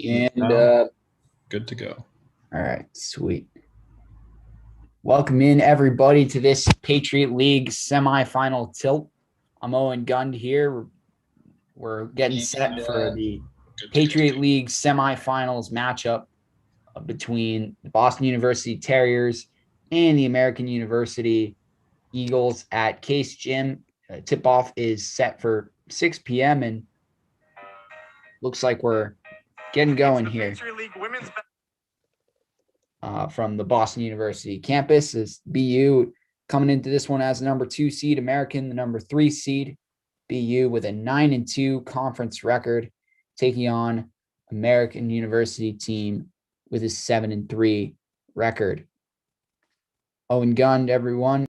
And Good to go. all right, sweet. Welcome in everybody to this Patriot League semifinal tilt. I'm Owen Gund here. We're getting set for the Patriot League semifinals matchup between the Boston University Terriers and the American University Eagles at Case Gym. Tip-off is set for 6 p.m. and looks like we're getting going here. From the Boston University campus is BU coming into this one as the number 2 seed, American the number 3 seed. BU with a 9-2 conference record, taking on American University team with a 7-3 record. Owen Gund, everyone.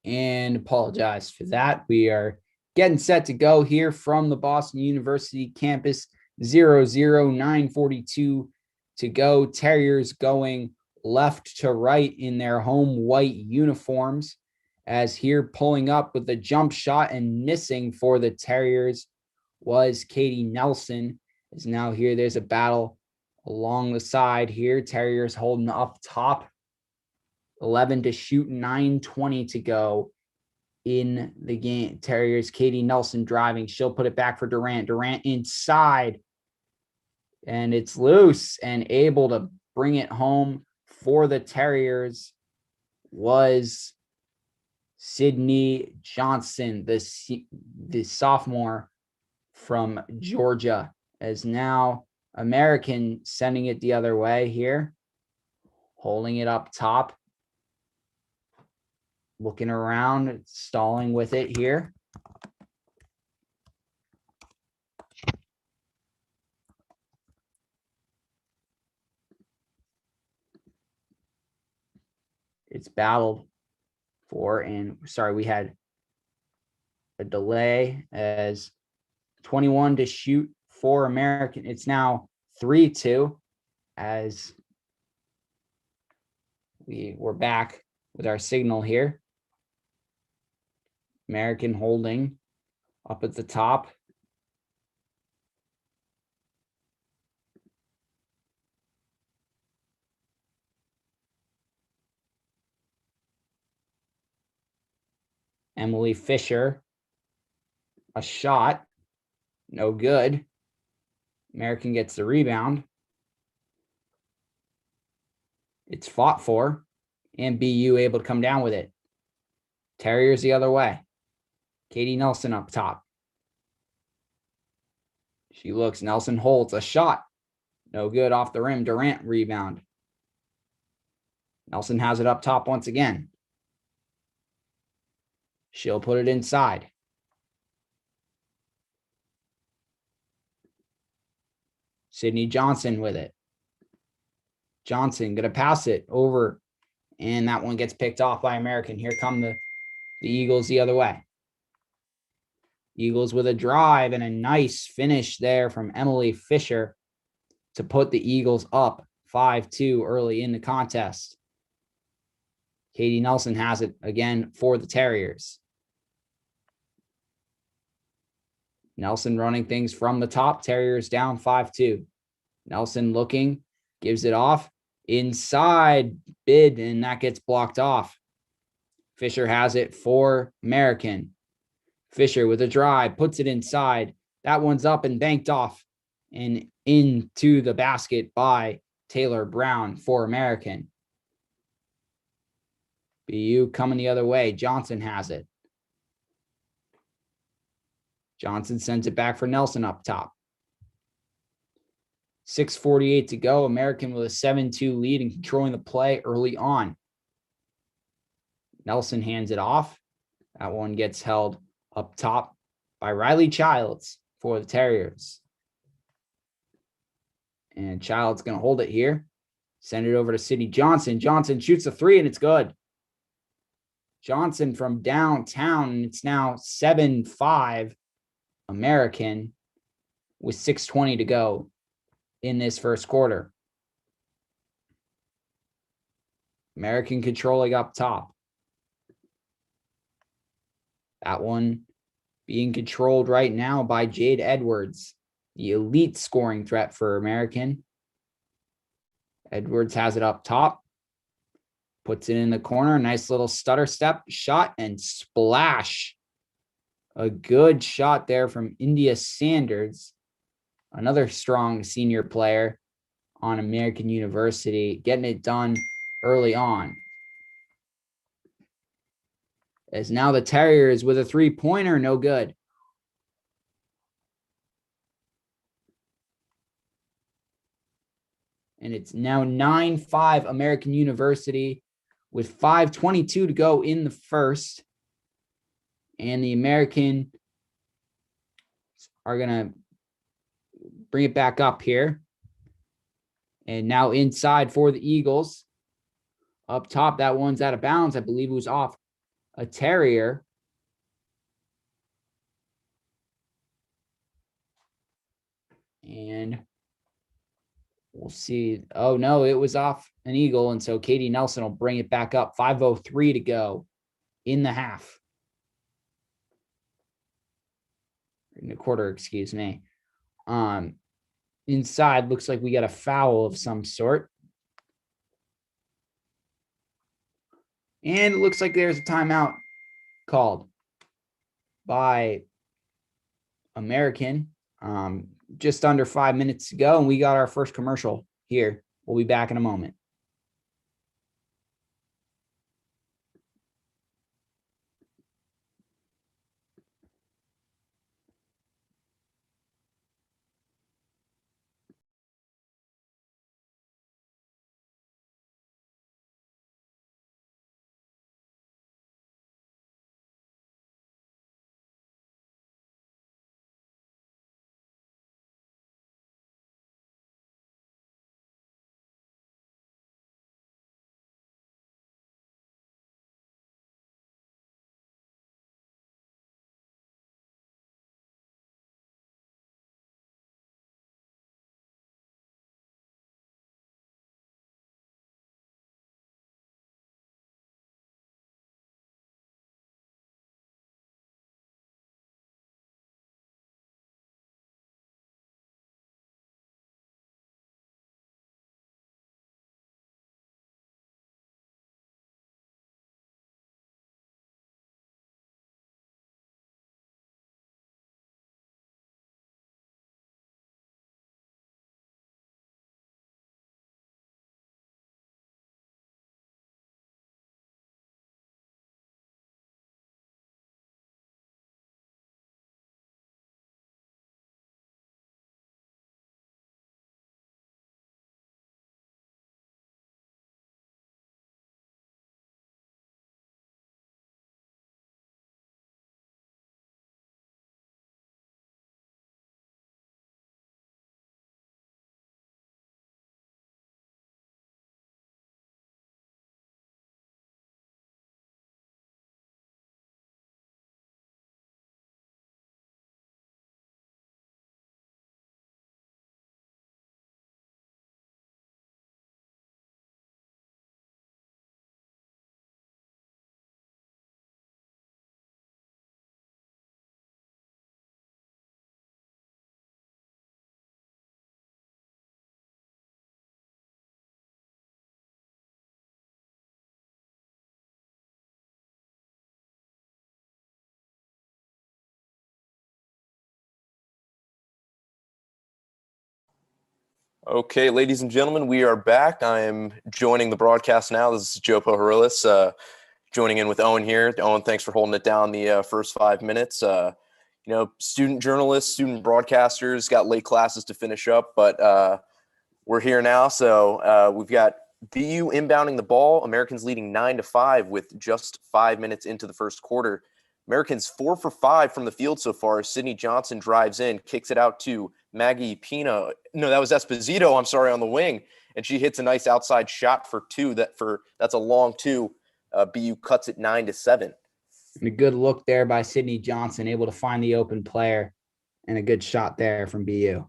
And apologize for that. We are getting set to go here from the Boston University campus. 0-0-9:42 to go. Terriers going left to right in their home white uniforms, as here pulling up with the jump shot and missing for the Terriers was Katie Nelson. Is now here. There's a battle along the side here. Terriers holding up top. 11 to shoot, 9:20 to go in the game. Terriers, Katie Nelson driving. She'll put it back for Durant. Durant inside. And it's loose, and able to bring it home for the Terriers was Sydney Johnson, the sophomore from Georgia, as now American sending it the other way here, holding it up top, looking around, stalling with it here. It's battled for, and sorry, we had a delay as 21 to shoot for American. It's now 3-2 as we're back with our signal here. American holding up at the top. Emily Fisher, a shot, no good. American gets the rebound. It's fought for, and BU able to come down with it. Terriers the other way. Katie Nelson up top. She looks, Nelson holds a shot. No good, off the rim. Durant rebound. Nelson has it up top once again. She'll put it inside. Sydney Johnson with it. Johnson going to pass it over, and that one gets picked off by American. Here come the Eagles the other way. Eagles with a drive and a nice finish there from Emily Fisher to put the Eagles up 5-2 early in the contest. Katie Nelson has it again for the Terriers. Nelson running things from the top. Terriers down 5-2. Nelson looking, gives it off. Inside bid, and that gets blocked off. Fisher has it for American. Fisher with a drive, puts it inside. That one's up and banked off and into the basket by Taylor Brown for American. BU coming the other way. Johnson has it. Johnson sends it back for Nelson up top. 6:48 to go. American with a 7-2 lead and controlling the play early on. Nelson hands it off. That one gets held up top by Riley Childs for the Terriers. And Childs going to hold it here. Send it over to Sydney Johnson. Johnson shoots a three, and it's good. Johnson from downtown, and it's now 7-5 American with 6:20 to go in this first quarter. American controlling up top. That one being controlled right now by Jade Edwards, the elite scoring threat for American. Edwards has it up top. Puts it in the corner. Nice little stutter step shot and splash. A good shot there from India Sanders, another strong senior player on American University, getting it done early on. As now the Terriers with a three-pointer, no good. And it's now 9-5 American University with 5:22 to go in the first. And the American are going to bring it back up here. And now inside for the Eagles. Up top, that one's out of bounds. I believe it was off a Terrier. And we'll see. Oh, no, it was off an Eagle. And so Katie Nelson will bring it back up. 5:03 to go in the half. In the quarter, excuse me. Inside, looks like we got a foul of some sort. And it looks like there's a timeout called by American. Just under 5 minutes to go, and we got our first commercial here. We'll be back in a moment. Okay, ladies and gentlemen, we are back. I am joining the broadcast now. This is Joe Pohorilis, joining in with Owen here. Owen, thanks for holding it down the first 5 minutes. Student journalists, student broadcasters got late classes to finish up, but we're here now. So we've got BU inbounding the ball. Americans leading 9-5 with just 5 minutes into the first quarter. Americans 4 for 5 from the field so far. Sydney Johnson drives in, kicks it out to Maggie Pina. No, that was Esposito, I'm sorry, on the wing. And she hits a nice outside shot for two. That's a long two. BU cuts it 9-7. And a good look there by Sydney Johnson, able to find the open player, and a good shot there from BU.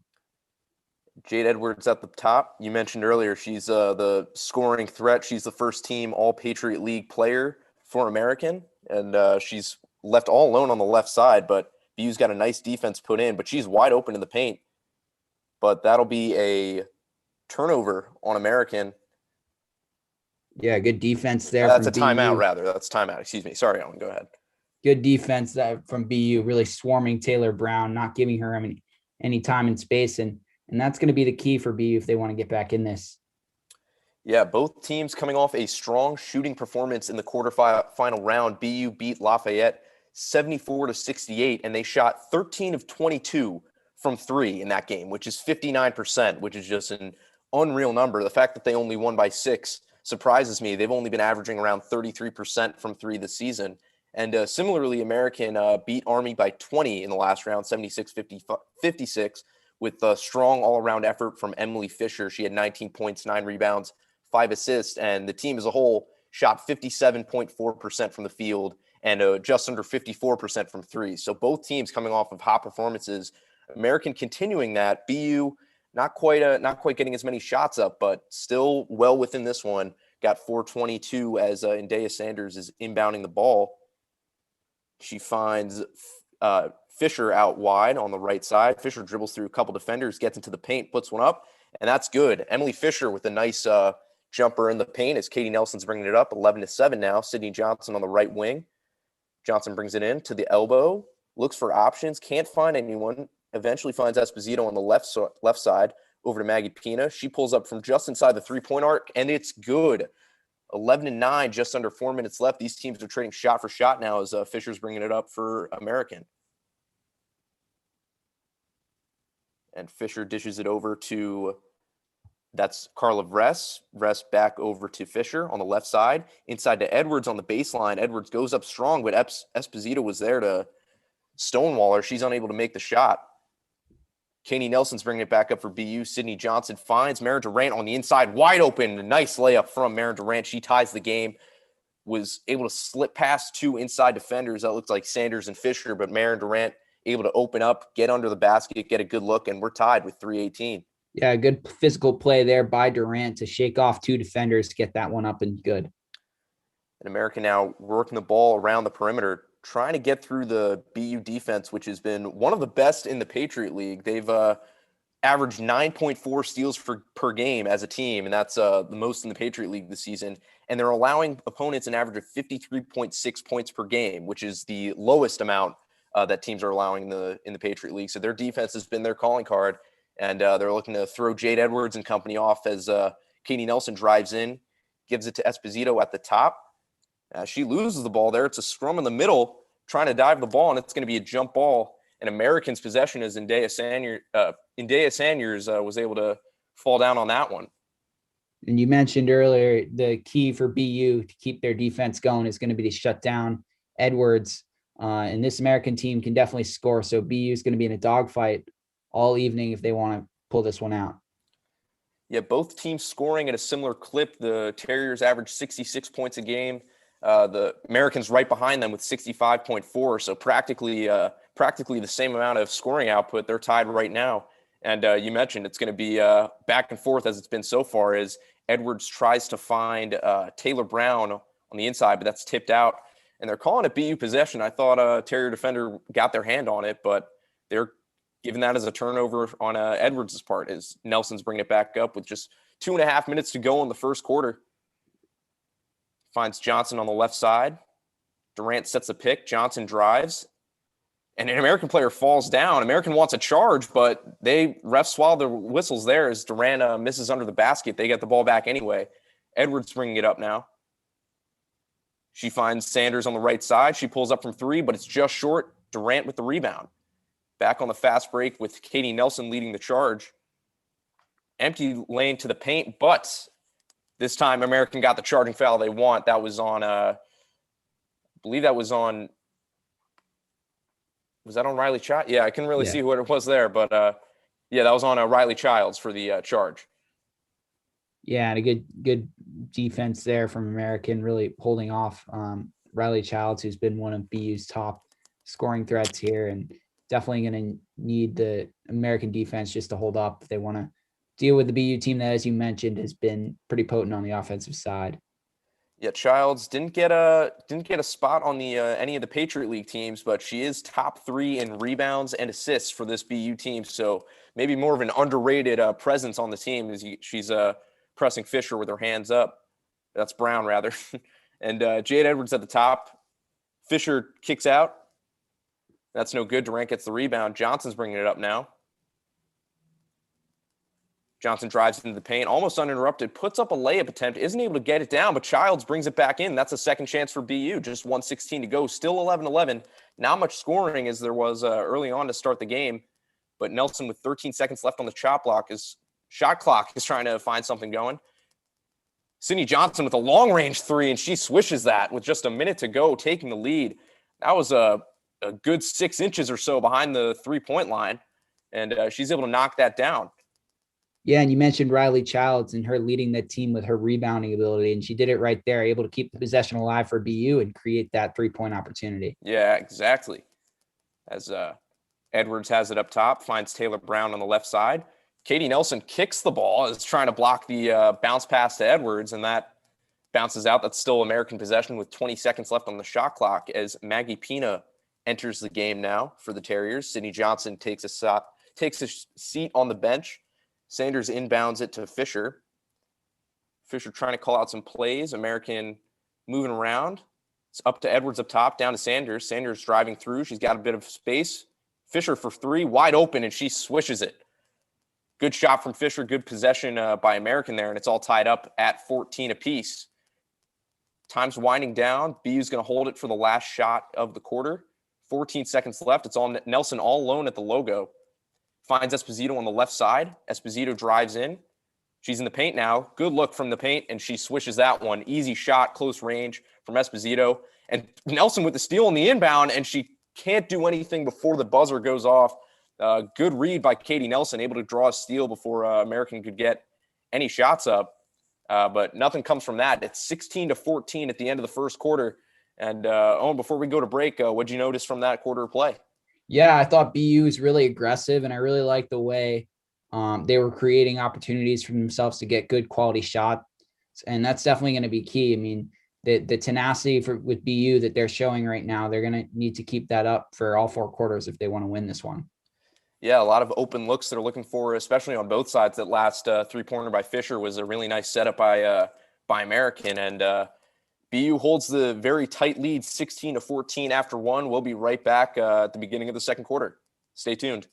Jade Edwards at the top. You mentioned earlier she's the scoring threat. She's the first team All-Patriot League player for American, and she's left all alone on the left side, but BU's got a nice defense put in, but she's wide open in the paint. But that'll be a turnover on American. Yeah, good defense there. That's a BU. timeout, rather. That's timeout. Excuse me. Sorry, Owen. Go ahead. Good defense from BU, really swarming Taylor Brown, not giving her any time and space. And that's going to be the key for BU if they want to get back in this. Yeah, both teams coming off a strong shooting performance in the quarterfinal round. BU beat Lafayette 74-68, and they shot 13 of 22 from three in that game, which is 59%, which is just an unreal number. The fact that they only won by 6 surprises me. They've only been averaging around 33% from three this season. And similarly, American beat Army by 20 in the last round, 76-56, with a strong all-around effort from Emily Fisher. She had 19 points, 9 rebounds, 5 assists, and the team as a whole shot 57.4% from the field and just under 54% from three. So both teams coming off of hot performances. American continuing that. BU not quite getting as many shots up, but still well within this one. Got 422 as Indea Sanders is inbounding the ball. She finds Fisher out wide on the right side. Fisher dribbles through a couple defenders, gets into the paint, puts one up, and that's good. Emily Fisher with a nice jumper in the paint as Katie Nelson's bringing it up, 11-7 now. Sydney Johnson on the right wing. Johnson brings it in to the elbow, looks for options, can't find anyone, eventually finds Esposito on the left side over to Maggie Pina. She pulls up from just inside the three-point arc, and it's good. 11-9, just under 4 minutes left. These teams are trading shot for shot now as Fisher's bringing it up for American. And Fisher dishes it over to, that's Carla Vress. Vress back over to Fisher on the left side. Inside to Edwards on the baseline. Edwards goes up strong, but Esposito was there to stonewall her. She's unable to make the shot. Katie Nelson's bringing it back up for BU. Sydney Johnson finds Maren Durant on the inside, wide open. A nice layup from Maren Durant. She ties the game. Was able to slip past 2 inside defenders. That looked like Sanders and Fisher, but Maren Durant able to open up, get under the basket, get a good look, and we're tied with 3:18. Yeah, good physical play there by Durant to shake off 2 defenders, get that one up and good. And American now working the ball around the perimeter, trying to get through the BU defense, which has been one of the best in the Patriot League. They've averaged 9.4 steals per game as a team, and that's the most in the Patriot League this season. And they're allowing opponents an average of 53.6 points per game, which is the lowest amount that teams are allowing in the Patriot League. So their defense has been their calling card, and they're looking to throw Jade Edwards and company off as Katie Nelson drives in, gives it to Esposito at the top. She loses the ball there. It's a scrum in the middle, trying to dive the ball, and it's going to be a jump ball. And American's possession as Indea Sanders was able to fall down on that one. And you mentioned earlier the key for BU to keep their defense going is going to be to shut down Edwards. And this American team can definitely score. So BU is going to be in a dogfight all evening if they want to pull this one out. Yeah, both teams scoring at a similar clip. The Terriers average 66 points a game. The Americans right behind them with 65.4. So practically the same amount of scoring output. They're tied right now. And you mentioned it's going to be back and forth as it's been so far as Edwards tries to find Taylor Brown on the inside, but that's tipped out. And they're calling it BU possession. I thought a Terrier defender got their hand on it, but they're giving that as a turnover on Edwards' part as Nelson's bringing it back up with just 2.5 minutes to go in the first quarter. Finds Johnson on the left side. Durant sets a pick. Johnson drives. and an American player falls down. American wants a charge, but refs swallow their whistles there as Durant misses under the basket. They get the ball back anyway. Edwards bringing it up now. She finds Sanders on the right side. She pulls up from three, but it's just short. Durant with the rebound. Back on the fast break with Katie Nelson leading the charge. Empty lane to the paint, but this time American got the charging foul they want. That was on, I believe that was on, was that on Riley Childs? Yeah, I couldn't really see what it was there, but yeah, that was on Riley Childs for the charge. Yeah, and a good defense there from American, really holding off Riley Childs, who's been one of BU's top scoring threats here, and definitely going to need the American defense just to hold up if they want to deal with the BU team that, as you mentioned, has been pretty potent on the offensive side. Yeah, Childs didn't get a spot on the any of the Patriot League teams, but she is top 3 in rebounds and assists for this BU team. So maybe more of an underrated presence on the team as she's pressing Fisher with her hands up. That's Brown rather, and Jade Edwards at the top. Fisher kicks out. That's no good. Durant gets the rebound. Johnson's bringing it up now. Johnson drives into the paint, almost uninterrupted, puts up a layup attempt, isn't able to get it down, but Childs brings it back in. That's a second chance for BU. Just 1:16 to go. Still 11-11. Not much scoring as there was early on to start the game, but Nelson with 13 seconds left on the shot clock is trying to find something going. Sydney Johnson with a long-range three, and she swishes that with just a minute to go, taking the lead. That was a good 6 inches or so behind the three-point line, and she's able to knock that down. Yeah, and you mentioned Riley Childs and her leading the team with her rebounding ability, and she did it right there, able to keep the possession alive for BU and create that three-point opportunity. Yeah, exactly. As Edwards has it up top, finds Taylor Brown on the left side. Katie Nelson kicks the ball, is trying to block the bounce pass to Edwards, and that bounces out. That's still American possession with 20 seconds left on the shot clock as Maggie Pina enters the game now for the Terriers. Sydney Johnson takes a seat on the bench. Sanders inbounds it to Fisher. Fisher trying to call out some plays. American moving around. It's up to Edwards up top, down to Sanders. Sanders driving through. She's got a bit of space. Fisher for three, wide open, and she swishes it. Good shot from Fisher. Good possession by American there, and it's all tied up at 14 apiece. Time's winding down. BU's going to hold it for the last shot of the quarter. 14 seconds left. It's all Nelson all alone at the logo. Finds Esposito on the left side. Esposito drives in. She's in the paint now. Good look from the paint, and she swishes that one. Easy shot, close range from Esposito. And Nelson with the steal on the inbound, and she can't do anything before the buzzer goes off. Good read by Katie Nelson, able to draw a steal before American could get any shots up. But nothing comes from that. It's 16-14 at the end of the first quarter. And Owen, before we go to break, what'd you notice from that quarter of play? Yeah, I thought BU was really aggressive, and I really liked the way they were creating opportunities for themselves to get good quality shots, and that's definitely going to be key. I mean, the tenacity with BU that they're showing right now, they're going to need to keep that up for all 4 quarters if they want to win this one. Yeah, a lot of open looks they're looking for, especially on both sides. That last three-pointer by Fisher was a really nice setup by American, and BU holds the very tight lead 16-14 after one. We'll be right back at the beginning of the second quarter. Stay tuned.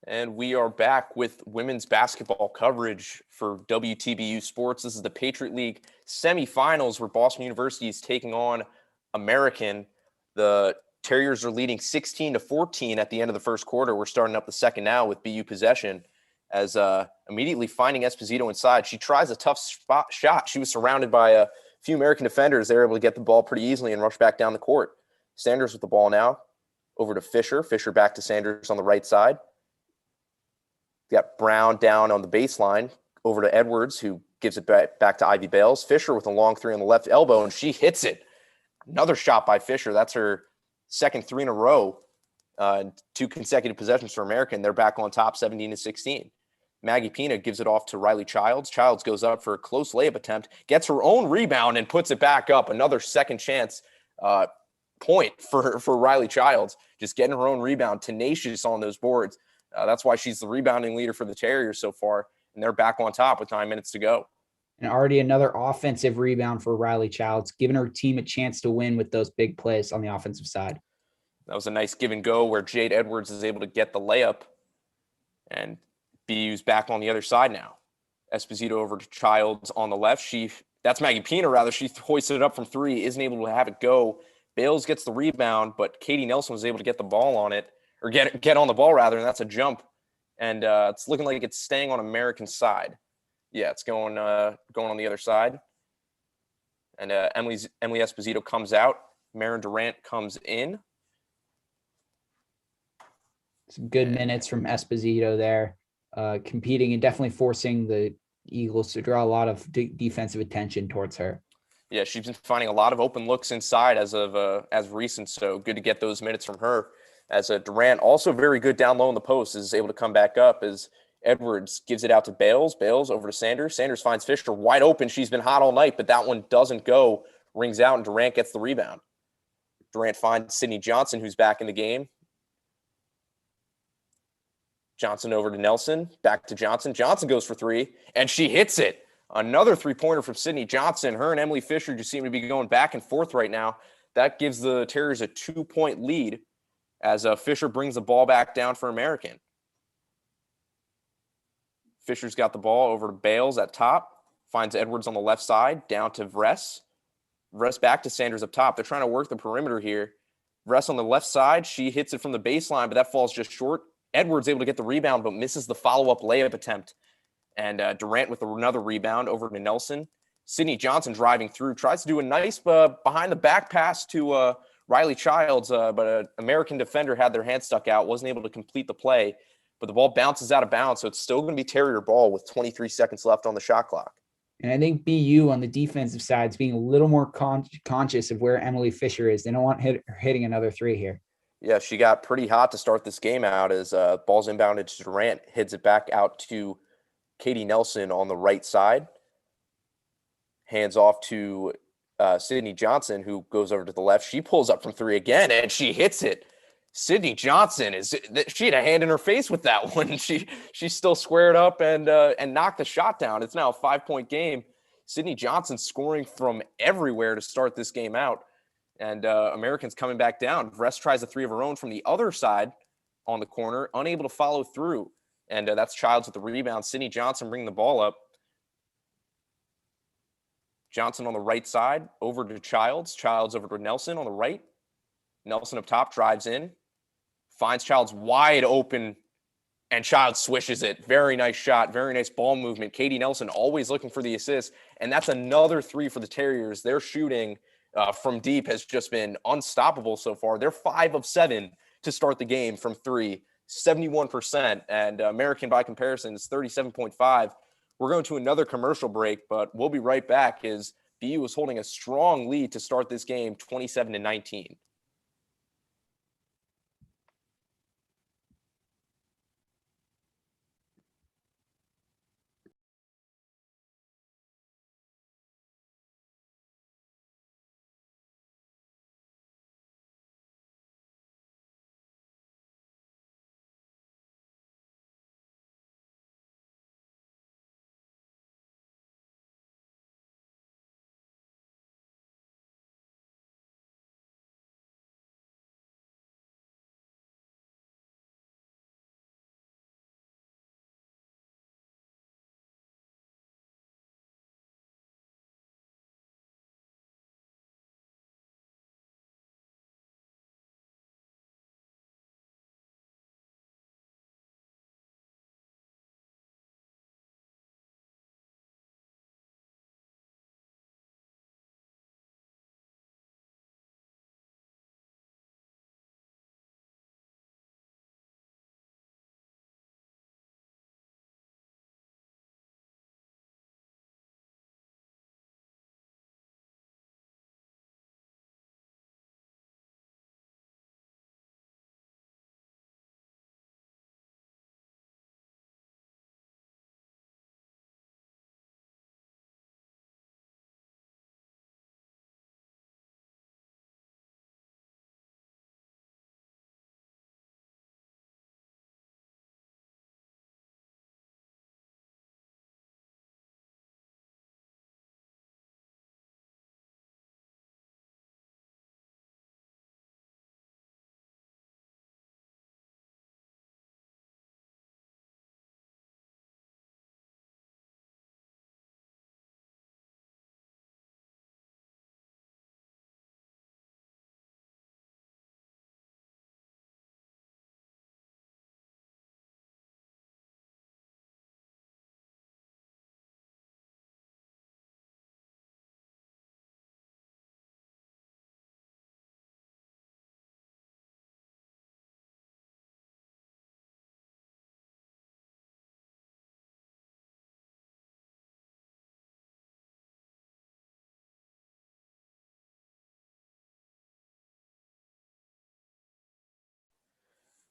And we are back with women's basketball coverage for WTBU Sports. This is the Patriot League semifinals where Boston University is taking on American. The Terriers are leading 16-14 at the end of the first quarter. We're starting up the second now with BU possession as immediately finding Esposito inside. She tries a tough shot. She was surrounded by a few American defenders. They're able to get the ball pretty easily and rush back down the court. Sanders with the ball now. Over to Fisher. Fisher back to Sanders on the right side. Got Brown down on the baseline. Over to Edwards, who gives it back to Ivy Bales. Fisher with a long three on the left elbow, and she hits it. Another shot by Fisher. That's her second three in a row. 2 consecutive possessions for American. They're back on top 17-16. Maggie Pina gives it off to Riley Childs. Childs goes up for a close layup attempt, gets her own rebound, and puts it back up. Another second chance point for Riley Childs, just getting her own rebound, tenacious on those boards. That's why she's the rebounding leader for the Terriers so far, and they're back on top with 9 minutes to go. And already another offensive rebound for Riley Childs, giving her team a chance to win with those big plays on the offensive side. That was a nice give and go where Jade Edwards is able to get the layup, and BU's back on the other side now. Esposito over to Childs on the left. That's Maggie Pina, rather. She hoisted it up from three, isn't able to have it go. Bales gets the rebound, but Katie Nelson was able to get the ball on it, or get on the ball, rather, and that's a jump. And it's looking like it's staying on American side. Yeah, it's going on the other side. And Emily Esposito comes out. Maren Durant comes in. Some good minutes from Esposito there, competing and definitely forcing the Eagles to draw a lot of defensive attention towards her. Yeah, she's been finding a lot of open looks inside as recent, so good to get those minutes from her. As Durant, also very good down low in the post, is able to come back up as Edwards gives it out to Bales. Bales over to Sanders. Sanders finds Fisher wide open. She's been hot all night, but that one doesn't go. Rings out, and Durant gets the rebound. Durant finds Sydney Johnson, who's back in the game. Johnson over to Nelson. Back to Johnson. Johnson goes for three, and she hits it. Another three-pointer from Sydney Johnson. Her and Emily Fisher just seem to be going back and forth right now. That gives the Terriers a 2-point lead as Fisher brings the ball back down for American. Fisher's got the ball over to Bales at top. Finds Edwards on the left side. Down to Vress. Vress back to Sanders up top. They're trying to work the perimeter here. Vress on the left side. She hits it from the baseline, but that falls just short. Edwards able to get the rebound, but misses the follow-up layup attempt. And Durant with another rebound over to Nelson. Sydney Johnson driving through, tries to do a nice behind-the-back pass to Riley Childs, but an American defender had their hand stuck out, wasn't able to complete the play. But the ball bounces out of bounds, so it's still going to be Terrier ball with 23 seconds left on the shot clock. And I think BU on the defensive side is being a little more conscious of where Emily Fisher is. They don't want her hitting another three here. Yeah, she got pretty hot to start this game out as ball's inbounded to Durant, hits it back out to Katie Nelson on the right side. Hands off to Sydney Johnson, who goes over to the left. She pulls up from three again, and she hits it. Sydney Johnson she had a hand in her face with that one. She still squared up and knocked the shot down. It's now a 5-point game. Sydney Johnson scoring from everywhere to start this game out. And Americans coming back down. Vress tries a three of her own from the other side on the corner, unable to follow through. And that's Childs with the rebound. Sydney Johnson bringing the ball up. Johnson on the right side, over to Childs. Childs over to Nelson on the right. Nelson up top, drives in. Finds Childs wide open, and Childs swishes it. Very nice shot, very nice ball movement. Katie Nelson always looking for the assist. And that's another three for the Terriers. Their shooting from deep has just been unstoppable so far. They're 5 of 7 to start the game from three, 71%. And American, by comparison, is 37.5. We're going to another commercial break, but we'll be right back as BU is holding a strong lead to start this game, 27-19.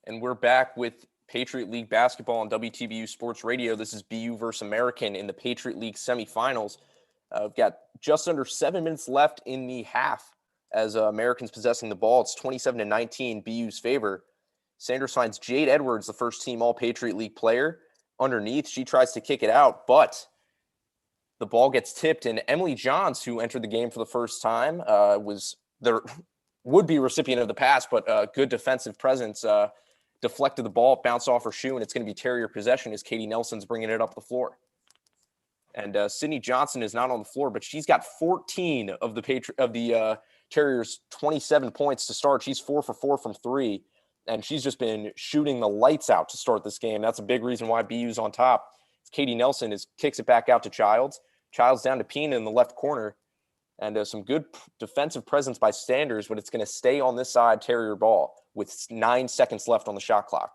And we're back with Patriot League basketball on WTBU Sports Radio. This is BU versus American in the Patriot League semifinals. We've got just under 7 minutes left in the half as Americans possessing the ball. It's 27-19, BU's favor. Sanders finds Jade Edwards, the first team All-Patriot League player, underneath. She tries to kick it out, but the ball gets tipped, and Emily Johns, who entered the game for the first time, was the would-be recipient of the pass, but good defensive presence, deflected the ball, bounced off her shoe, and it's going to be Terrier possession as Katie Nelson's bringing it up the floor. And Sydney Johnson is not on the floor, but she's got 14 of the Terriers' 27 points to start. She's 4 for 4 from 3, and she's just been shooting the lights out to start this game. That's a big reason why BU's on top. Katie Nelson kicks it back out to Childs. Childs down to Pina in the left corner, and some good defensive presence by Sanders, but it's going to stay on this side Terrier ball with 9 seconds left on the shot clock.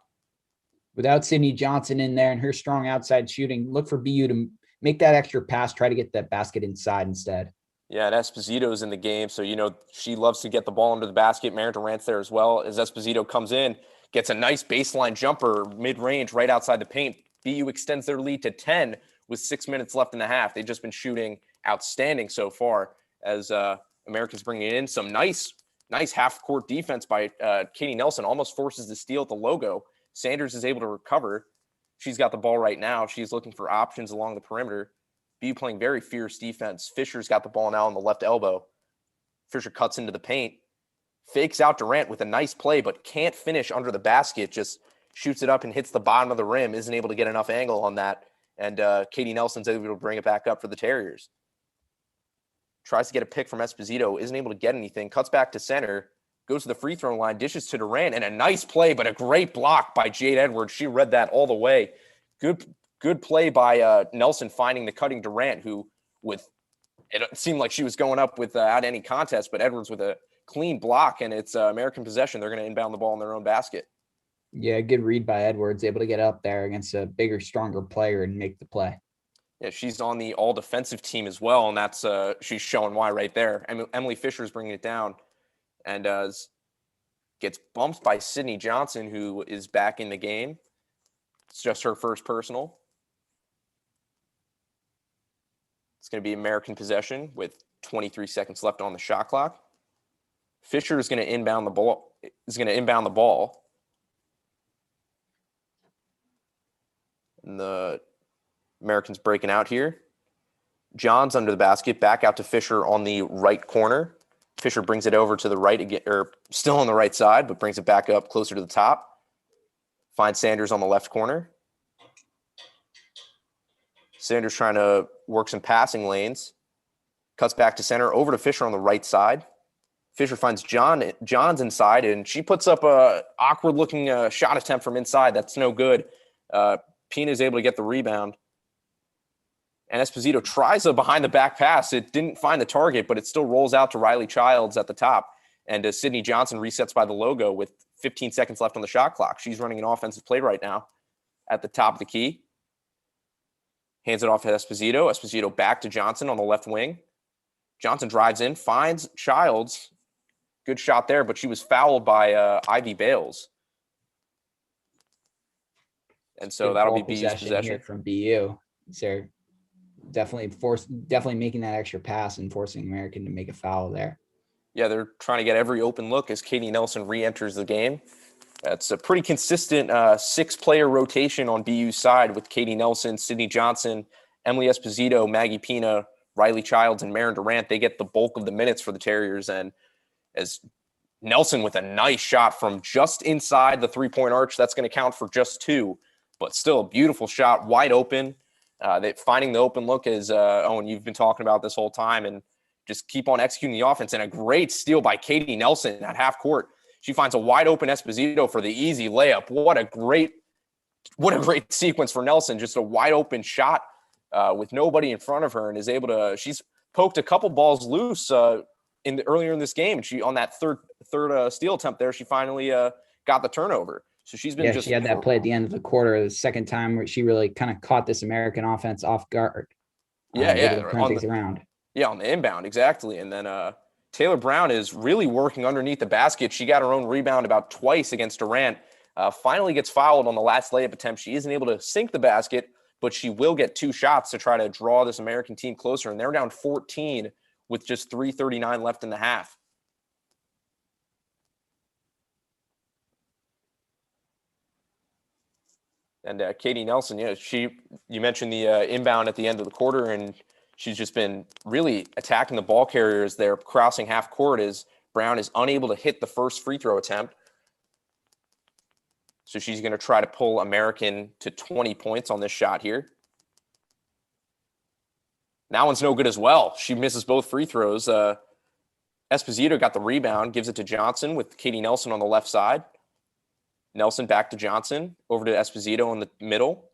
Without Sydney Johnson in there and her strong outside shooting, look for BU to make that extra pass, try to get that basket inside instead. Yeah, and Esposito's in the game, so, she loves to get the ball under the basket. Maren Durant's there as well. As Esposito comes in, gets a nice baseline jumper mid-range right outside the paint. BU extends their lead to 10 with 6 minutes left in the half. They've just been shooting outstanding so far as Americans bringing in some nice half-court defense by Katie Nelson. Almost forces the steal at the logo. Sanders is able to recover. She's got the ball right now. She's looking for options along the perimeter. BU playing very fierce defense. Fisher's got the ball now on the left elbow. Fisher cuts into the paint. Fakes out Durant with a nice play, but can't finish under the basket. Just shoots it up and hits the bottom of the rim. Isn't able to get enough angle on that. And Katie Nelson's able to bring it back up for the Terriers. Tries to get a pick from Esposito. Isn't able to get anything. Cuts back to center. Goes to the free throw line. Dishes to Durant. And a nice play, but a great block by Jade Edwards. She read that all the way. Good play by Nelson finding the cutting Durant, who it seemed like she was going up without any contest, but Edwards with a clean block, and it's American possession. They're going to inbound the ball in their own basket. Yeah, good read by Edwards, able to get up there against a bigger, stronger player and make the play. Yeah, she's on the all-defensive team as well, and that's she's showing why right there. Emily Fisher's bringing it down and gets bumped by Sydney Johnson, who is back in the game. It's just her first personal. It's going to be American possession with 23 seconds left on the shot clock. Fisher is going to inbound the ball. And the Americans breaking out here. Johns under the basket, back out to Fisher on the right corner. Fisher brings it over to the right again, or still on the right side, but brings it back up closer to the top. Finds Sanders on the left corner. Sanders trying to work some passing lanes. Cuts back to center, over to Fisher on the right side. Fisher finds Johns inside, and she puts up a awkward-looking shot attempt from inside. That's no good. Pina is able to get the rebound. And Esposito tries a behind-the-back pass. It didn't find the target, but it still rolls out to Riley Childs at the top. And Sydney Johnson resets by the logo with 15 seconds left on the shot clock. She's running an offensive play right now at the top of the key. Hands it off to Esposito. Esposito back to Johnson on the left wing. Johnson drives in, finds Childs. Good shot there, but she was fouled by Ivy Bales. And so Good that'll ball be BU's possession. here from BU. So definitely making that extra pass and forcing American to make a foul there. Yeah, they're trying to get every open look as Katie Nelson re-enters the game. That's a pretty consistent 6-player rotation on BU's side with Katie Nelson, Sydney Johnson, Emily Esposito, Maggie Pina, Riley Childs, and Maren Durant. They get the bulk of the minutes for the Terriers. And as Nelson with a nice shot from just inside the three-point arch, that's going to count for just 2. But still a beautiful shot, wide open. Finding the open look is, Owen, you've been talking about this whole time, and just keep on executing the offense. And a great steal by Katie Nelson at half court. She finds a wide open Esposito for the easy layup. What a great sequence for Nelson. Just a wide open shot with nobody in front of her, and is able to. She's poked a couple balls loose earlier in this game. And she on that third steal attempt there, she finally got the turnover. So she's been she had that play at the end of the quarter, the second time where she really kind of caught this American offense off guard. Turn things around. Yeah, on the inbound, exactly. And then Taylor Brown is really working underneath the basket. She got her own rebound about twice against Durant. Finally gets fouled on the last layup attempt. She isn't able to sink the basket, but she will get 2 shots to try to draw this American team closer. And they're down 14 with just 3:39 left in the half. And Katie Nelson, you mentioned the inbound at the end of the quarter, and she's just been really attacking the ball carriers there, crossing half court as Brown is unable to hit the first free throw attempt. So she's going to try to pull American to 20 points on this shot here. That one's no good as well. She misses both free throws. Esposito got the rebound, gives it to Johnson with Katie Nelson on the left side. Nelson back to Johnson, over to Esposito in the middle.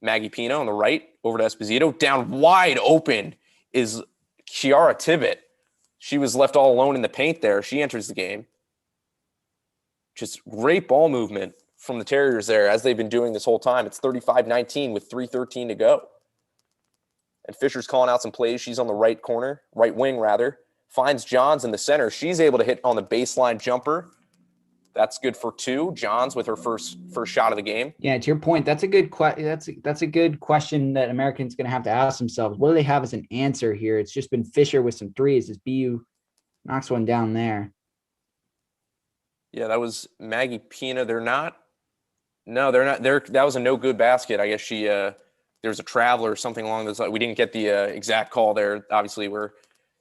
Maggie Pina on the right, over to Esposito. Down wide open is Kiara Tibbett. She was left all alone in the paint there. She enters the game. Just great ball movement from the Terriers there, as they've been doing this whole time. It's 35-19 with 3:13 to go. And Fisher's calling out some plays. She's on the right corner, right wing rather. Finds Johns in the center. She's able to hit on the baseline jumper. That's good for 2. Johns with her first shot of the game. Yeah, to your point, that's a good that's a good question that Americans going to have to ask themselves. What do they have as an answer here? It's just been Fisher with some threes as BU knocks one down there. Yeah, that was Maggie Pina. They're not. That was a no good basket. I guess she there was a traveler or something along those lines. We didn't get the exact call there. Obviously, we're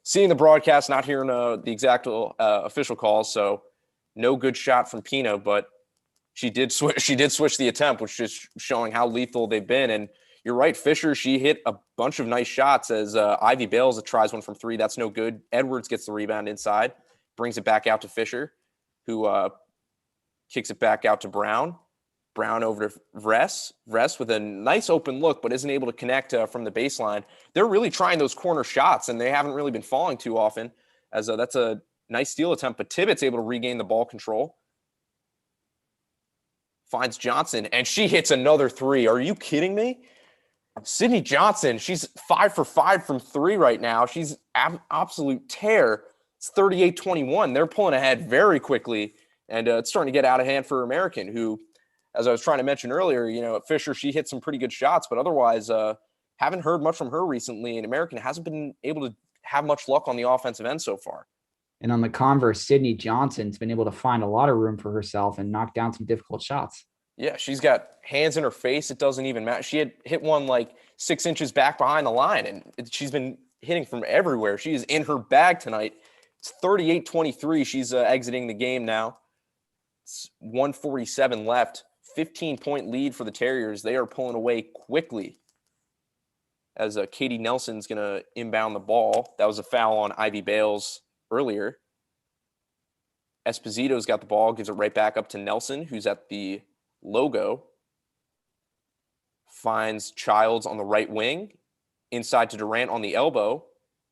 seeing the broadcast, not hearing the exact official calls. So no good shot from Pina, but she did switch the attempt, which is showing how lethal they've been. And you're right, Fisher, she hit a bunch of nice shots as Ivy Bales tries one from 3. That's no good. Edwards gets the rebound inside, brings it back out to Fisher, who kicks it back out to Brown. Brown over to Vress. Vress with a nice open look, but isn't able to connect from the baseline. They're really trying those corner shots, and they haven't really been falling too often, as that's a nice steal attempt, but Tibbett's able to regain the ball control. Finds Johnson, and she hits another 3. Are you kidding me? Sydney Johnson, she's 5 for 5 from 3 right now. She's absolute tear. It's 38-21. They're pulling ahead very quickly, and it's starting to get out of hand for American, who, as I was trying to mention earlier, Fisher, she hit some pretty good shots, but otherwise haven't heard much from her recently, and American hasn't been able to have much luck on the offensive end so far. And on the converse, Sydney Johnson's been able to find a lot of room for herself and knock down some difficult shots. Yeah, she's got hands in her face. It doesn't even matter. She had hit one like 6 inches back behind the line, and she's been hitting from everywhere. She is in her bag tonight. It's 38-23. She's exiting the game now. It's 1:47 left. 15-point lead for the Terriers. They are pulling away quickly as Katie Nelson's going to inbound the ball. That was a foul on Ivy Bales earlier. Esposito's got the ball, gives it right back up to Nelson, who's at the logo. Finds Childs on the right wing. Inside to Durant on the elbow.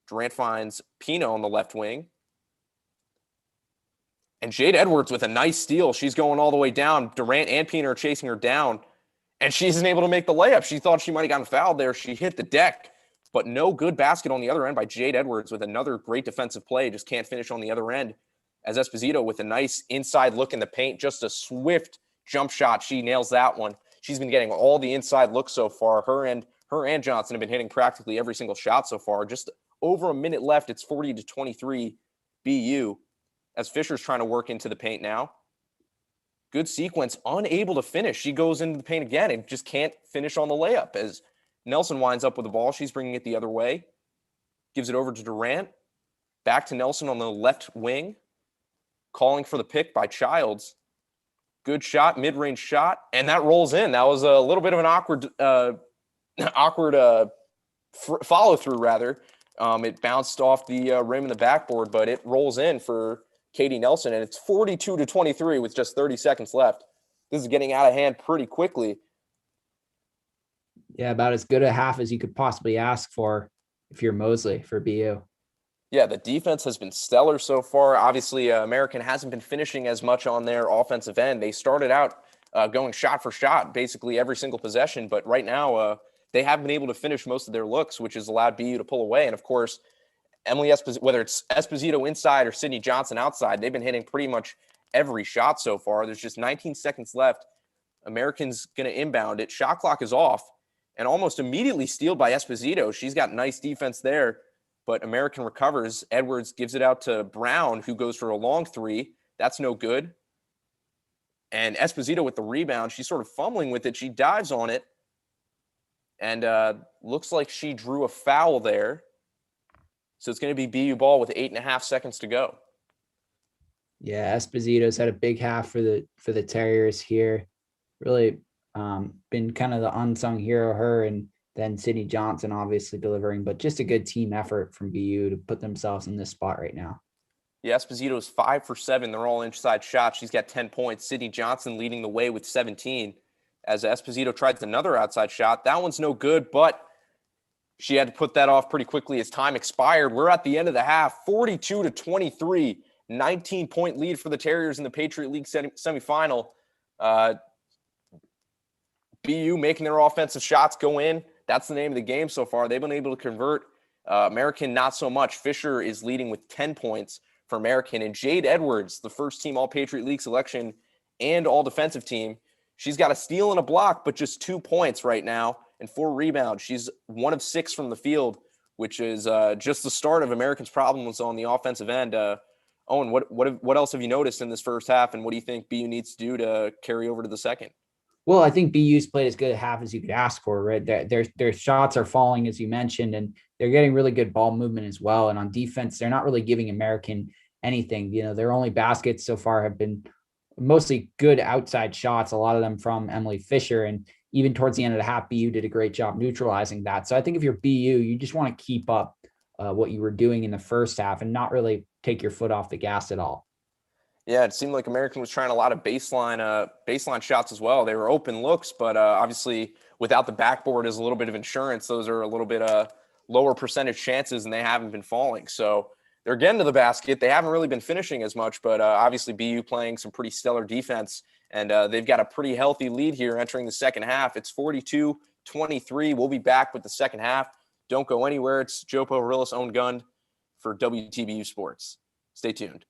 Durant finds Pino on the left wing. And Jade Edwards with a nice steal. She's going all the way down. Durant and Pino are chasing her down. And she isn't able to make the layup. She thought she might have gotten fouled there. She hit the deck. But no good basket on the other end by Jade Edwards with another great defensive play. Just can't finish on the other end. As Esposito with a nice inside look in the paint. Just a swift jump shot. She nails that one. She's been getting all the inside looks so far. Her and Johnson have been hitting practically every single shot so far. Just over a minute left. It's 40-23 BU. As Fisher's trying to work into the paint now. Good sequence. Unable to finish. She goes into the paint again and just can't finish on the layup. As Nelson winds up with the ball. She's bringing it the other way. Gives it over to Durant. Back to Nelson on the left wing. Calling for the pick by Childs. Good shot, mid-range shot, and that rolls in. That was a little bit of an awkward follow-through, rather. It bounced off the rim and the backboard, but it rolls in for Katie Nelson, and it's 42-23 with just 30 seconds left. This is getting out of hand pretty quickly. Yeah, about as good a half as you could possibly ask for if you're Mosley for BU. Yeah, the defense has been stellar so far. Obviously, American hasn't been finishing as much on their offensive end. They started out going shot for shot, basically every single possession. But right now, they haven't been able to finish most of their looks, which has allowed BU to pull away. And, of course, Emily Esposito, whether it's Esposito inside or Sydney Johnson outside, they've been hitting pretty much every shot so far. There's just 19 seconds left. American's going to inbound it. Shot clock is off and almost immediately stealed by Esposito. She's got nice defense there, but American recovers. Edwards gives it out to Brown, who goes for a long three. That's no good. And Esposito with the rebound. She's sort of fumbling with it. She dives on it. And looks like she drew a foul there. So it's going to be BU ball with 8.5 seconds to go. Yeah, Esposito's had a big half for the Terriers here. Really been kind of the unsung hero, her, and then Sydney Johnson obviously delivering, but just a good team effort from BU to put themselves in this spot right now. Yeah, Esposito's 5 for 7. They're all inside shots. She's got 10 points. Sydney Johnson leading the way with 17. As Esposito tries another outside shot. That one's no good, but she had to put that off pretty quickly as time expired. We're at the end of the half, 42-23, 19-point lead for the Terriers in the Patriot League semifinal. BU making their offensive shots go in. That's the name of the game so far. They've been able to convert. American, not so much. Fisher is leading with 10 points for American. And Jade Edwards, the first team All-Patriot League selection and all-defensive team, she's got a steal and a block, but just 2 points right now and 4 rebounds. She's 1 of 6 from the field, which is just the start of American's problems on the offensive end. Owen, what else have you noticed in this first half, and what do you think BU needs to do to carry over to the second? Well, I think BU's played as good a half as you could ask for, right? Their shots are falling, as you mentioned, and they're getting really good ball movement as well. And on defense, they're not really giving American anything. You know, their only baskets so far have been mostly good outside shots, a lot of them from Emily Fisher. And even towards the end of the half, BU did a great job neutralizing that. So I think if you're BU, you just want to keep up what you were doing in the first half and not really take your foot off the gas at all. Yeah, it seemed like American was trying a lot of baseline shots as well. They were open looks, but obviously without the backboard as a little bit of insurance, those are a little bit lower percentage chances, and they haven't been falling. So they're getting to the basket. They haven't really been finishing as much, but obviously BU playing some pretty stellar defense, and they've got a pretty healthy lead here entering the second half. It's 42-23. We'll be back with the second half. Don't go anywhere. It's Joe Poverillas, Own Gun for WTBU Sports. Stay tuned.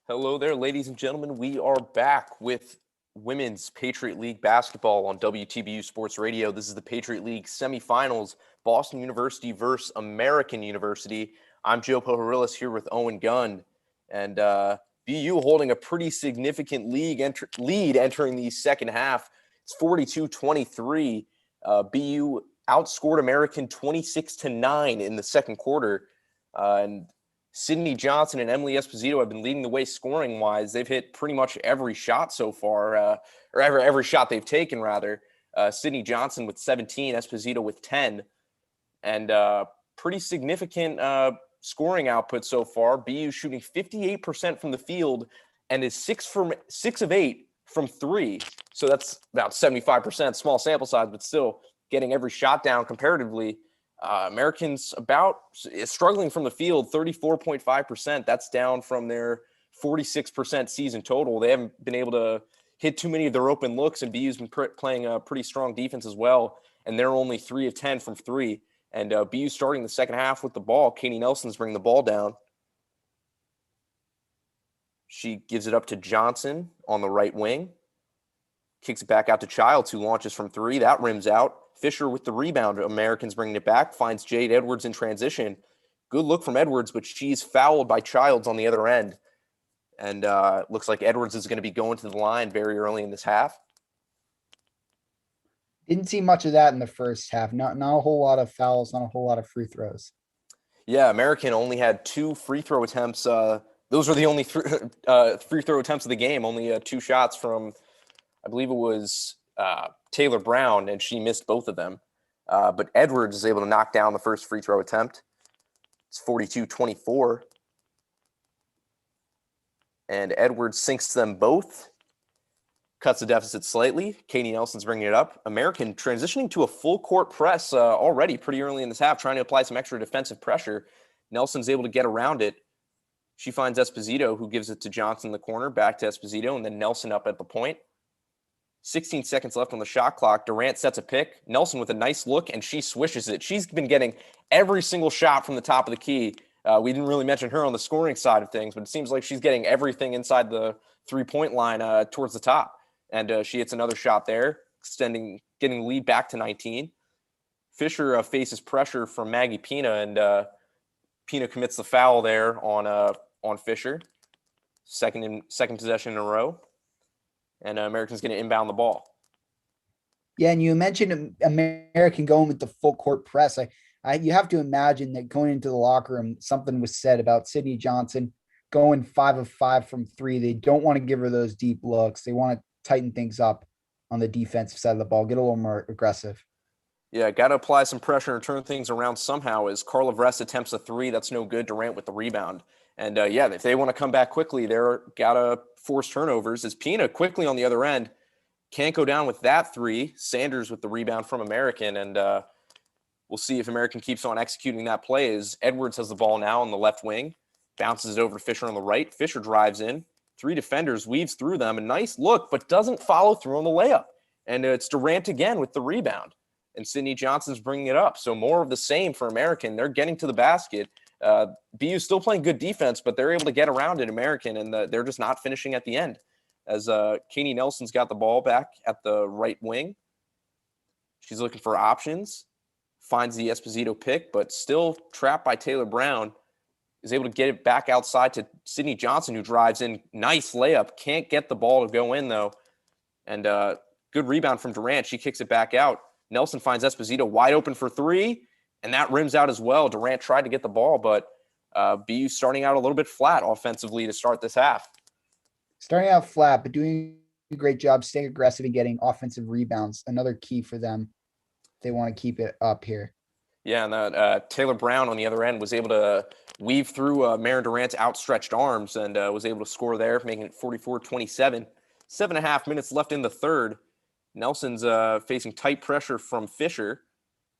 Hello there, ladies and gentlemen. We are back with Women's Patriot League basketball on WTBU Sports Radio. This is the Patriot League semifinals, Boston University versus American University. I'm Joe Pohorilis here with Owen Gunn, and BU holding a pretty significant lead entering the second half. It's 42-23. BU outscored American 26-9 in the second quarter, and Sydney Johnson and Emily Esposito have been leading the way scoring-wise. They've hit pretty much every shot so far, or every shot they've taken, rather. Sydney Johnson with 17, Esposito with 10. And pretty significant scoring output so far. BU shooting 58% from the field and is 6 of 8 from 3. So that's about 75%, small sample size, but still getting every shot down comparatively. Americans is struggling from the field, 34.5%. That's down from their 46% season total. They haven't been able to hit too many of their open looks, and BU's been playing a pretty strong defense as well. And they're only 3 of 10 from 3. And BU starting the second half with the ball. Katie Nelson's bringing the ball down. She gives it up to Johnson on the right wing. Kicks it back out to Childs, who launches from 3. That rims out. Fisher with the rebound. Americans bringing it back. Finds Jade Edwards in transition. Good look from Edwards, but she's fouled by Childs on the other end. And looks like Edwards is going to be going to the line very early in this half. Didn't see much of that in the first half. Not a whole lot of fouls, not a whole lot of free throws. Yeah, American only had 2 free throw attempts. Those were the only free throw attempts of the game. Only 2 shots from, I believe it was Taylor Brown, and she missed both of them. But Edwards is able to knock down the first free throw attempt. It's 42-24. And Edwards sinks them both. Cuts the deficit slightly. Katie Nelson's bringing it up. American transitioning to a full court press already pretty early in this half, trying to apply some extra defensive pressure. Nelson's able to get around it. She finds Esposito, who gives it to Johnson in the corner, back to Esposito, and then Nelson up at the point. 16 seconds left on the shot clock. Durant sets a pick. Nelson with a nice look, and she swishes it. She's been getting every single shot from the top of the key. We didn't really mention her on the scoring side of things, but it seems like she's getting everything inside the three-point line towards the top. And she hits another shot there, getting the lead back to 19. Fisher faces pressure from Maggie Pina, and Pina commits the foul there on Fisher. Second possession in a row. And American's going to inbound the ball. Yeah, and you mentioned American going with the full court press. You have to imagine that going into the locker room, something was said about Sydney Johnson going 5 of 5 from 3. They don't want to give her those deep looks. They want to tighten things up on the defensive side of the ball, get a little more aggressive. Yeah, got to apply some pressure and turn things around somehow. As Carla Vrest attempts a 3, that's no good. Durant with the rebound. And if they want to come back quickly, they're got to force turnovers. As Pina quickly on the other end can't go down with that 3. Sanders with the rebound from American, and we'll see if American keeps on executing that play. As Edwards has the ball now on the left wing, bounces it over to Fisher on the right. Fisher drives in. 3 defenders, weaves through them. A nice look, but doesn't follow through on the layup. And it's Durant again with the rebound. And Sydney Johnson's bringing it up. So more of the same for American. They're getting to the basket. BU still playing good defense, but they're able to get around it, American, and they're just not finishing at the end. As Katie Nelson's got the ball back at the right wing. She's looking for options. Finds the Esposito pick, but still trapped by Taylor Brown. Is able to get it back outside to Sydney Johnson, who drives in. Nice layup. Can't get the ball to go in, though. And good rebound from Durant. She kicks it back out. Nelson finds Esposito wide open for 3, and that rims out as well. Durant tried to get the ball, but BU starting out a little bit flat offensively to start this half. Starting out flat, but doing a great job staying aggressive and getting offensive rebounds. Another key for them. They want to keep it up here. Yeah, and Taylor Brown on the other end was able to weave through Maren Durant's outstretched arms and was able to score there, making it 44-27. 7.5 minutes left in the third. Nelson's facing tight pressure from Fisher.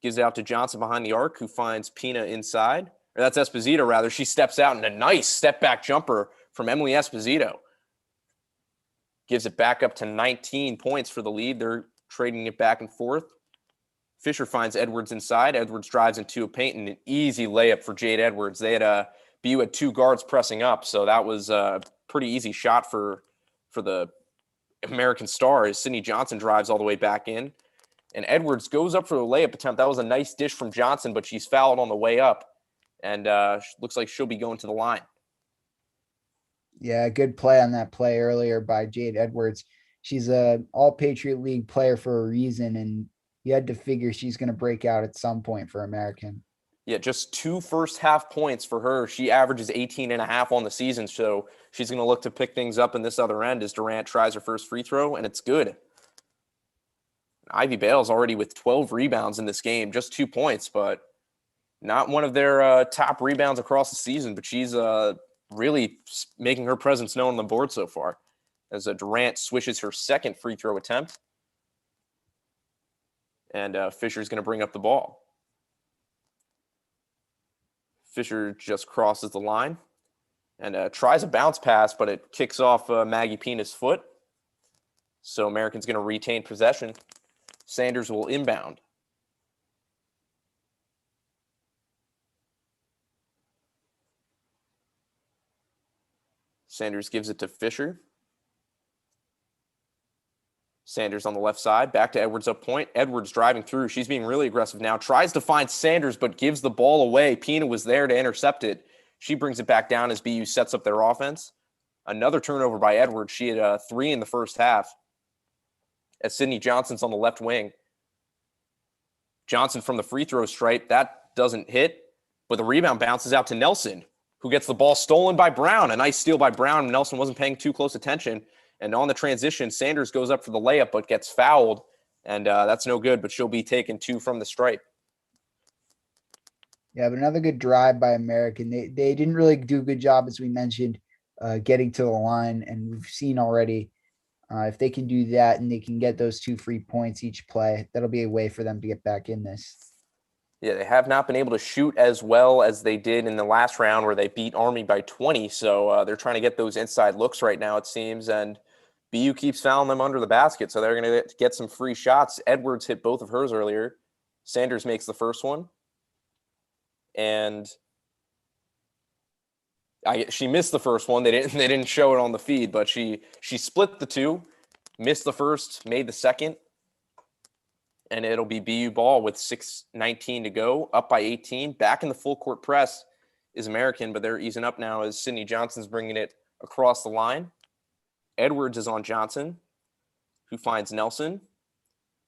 Gives it out to Johnson behind the arc, who finds Pina inside. Or that's Esposito, rather. She steps out, and a nice step-back jumper from Emily Esposito. Gives it back up to 19 points for the lead. They're trading it back and forth. Fisher finds Edwards inside. Edwards drives into a paint and an easy layup for Jade Edwards. They had BU had 2 guards pressing up, so that was a pretty easy shot for the American star as Sydney Johnson drives all the way back in. And Edwards goes up for the layup attempt. That was a nice dish from Johnson, but she's fouled on the way up. And looks like she'll be going to the line. Yeah, good play on that play earlier by Jade Edwards. She's a all Patriot League player for a reason, and you had to figure she's going to break out at some point for American. Yeah, just 2 first half points for her. She averages 18.5 on the season, so she's going to look to pick things up in this other end as Durant tries her first free throw, and it's good. Ivy Bale's already with 12 rebounds in this game, just 2 points, but not one of their top rebounds across the season, but she's really making her presence known on the board so far as Durant swishes her second free throw attempt, and Fisher's going to bring up the ball. Fisher just crosses the line and tries a bounce pass, but it kicks off Maggie Pina's foot. So American's going to retain possession. Sanders will inbound. Sanders gives it to Fisher. Sanders on the left side, back to Edwards up point. Edwards driving through. She's being really aggressive now. Tries to find Sanders, but gives the ball away. Pina was there to intercept it. She brings it back down as BU sets up their offense. Another turnover by Edwards. She had 3 in the first half. As Sydney Johnson's on the left wing. Johnson from the free throw stripe. That doesn't hit, but the rebound bounces out to Nelson, who gets the ball stolen by Brown. A nice steal by Brown. Nelson wasn't paying too close attention. And on the transition, Sanders goes up for the layup, but gets fouled. And that's no good, but she'll be taking 2 from the stripe. Yeah, but another good drive by American. They didn't really do a good job, as we mentioned, getting to the line. And we've seen already, if they can do that and they can get those 2 free points each play, that'll be a way for them to get back in this. Yeah, they have not been able to shoot as well as they did in the last round where they beat Army by 20. So they're trying to get those inside looks right now, it seems. And BU keeps fouling them under the basket, so they're going to get some free shots. Edwards hit both of hers earlier. Sanders makes the first one. And she missed the first one. They didn't show it on the feed, but she split the 2, missed the first, made the second. And it'll be BU ball with 6:19 to go, up by 18. Back in the full court press is American, but they're easing up now as Sydney Johnson's bringing it across the line. Edwards is on Johnson, who finds Nelson,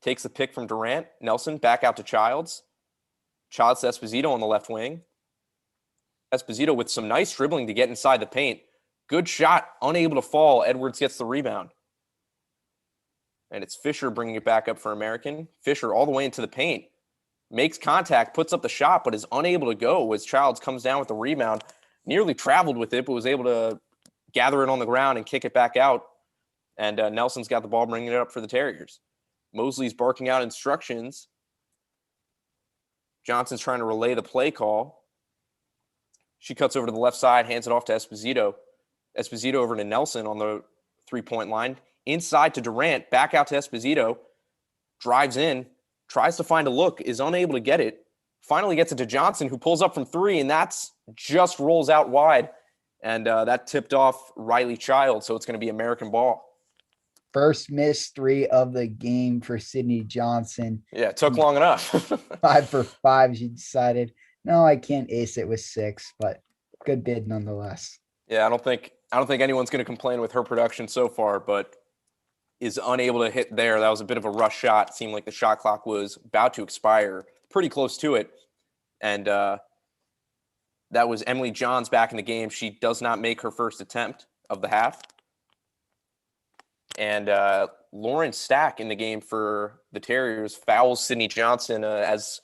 takes the pick from Durant. Nelson back out to Childs. Childs to Esposito on the left wing. Esposito with some nice dribbling to get inside the paint. Good shot, unable to fall. Edwards gets the rebound. And it's Fisher bringing it back up for American. Fisher all the way into the paint. Makes contact, puts up the shot, but is unable to go as Childs comes down with the rebound. Nearly traveled with it, but was able to gather it on the ground and kick it back out. And Nelson's got the ball, bringing it up for the Terriers. Mosley's barking out instructions. Johnson's trying to relay the play call. She cuts over to the left side, hands it off to Esposito. Esposito over to Nelson on the 3-point line. Inside to Durant, back out to Esposito. Drives in, tries to find a look, is unable to get it. Finally gets it to Johnson, who pulls up from 3, and that's just rolls out wide. And that tipped off Riley Child, so it's going to be American ball. First missed 3 of the game for Sydney Johnson. Yeah, it took long enough. 5 for 5. She decided, no, I can't ace it with 6, but good bid nonetheless. Yeah, I don't think anyone's going to complain with her production so far, but is unable to hit there. That was a bit of a rush shot. It seemed like the shot clock was about to expire, pretty close to it. And that was Emily Johns back in the game. She does not make her first attempt of the half. And Lauren Stack in the game for the Terriers fouls Sydney Johnson as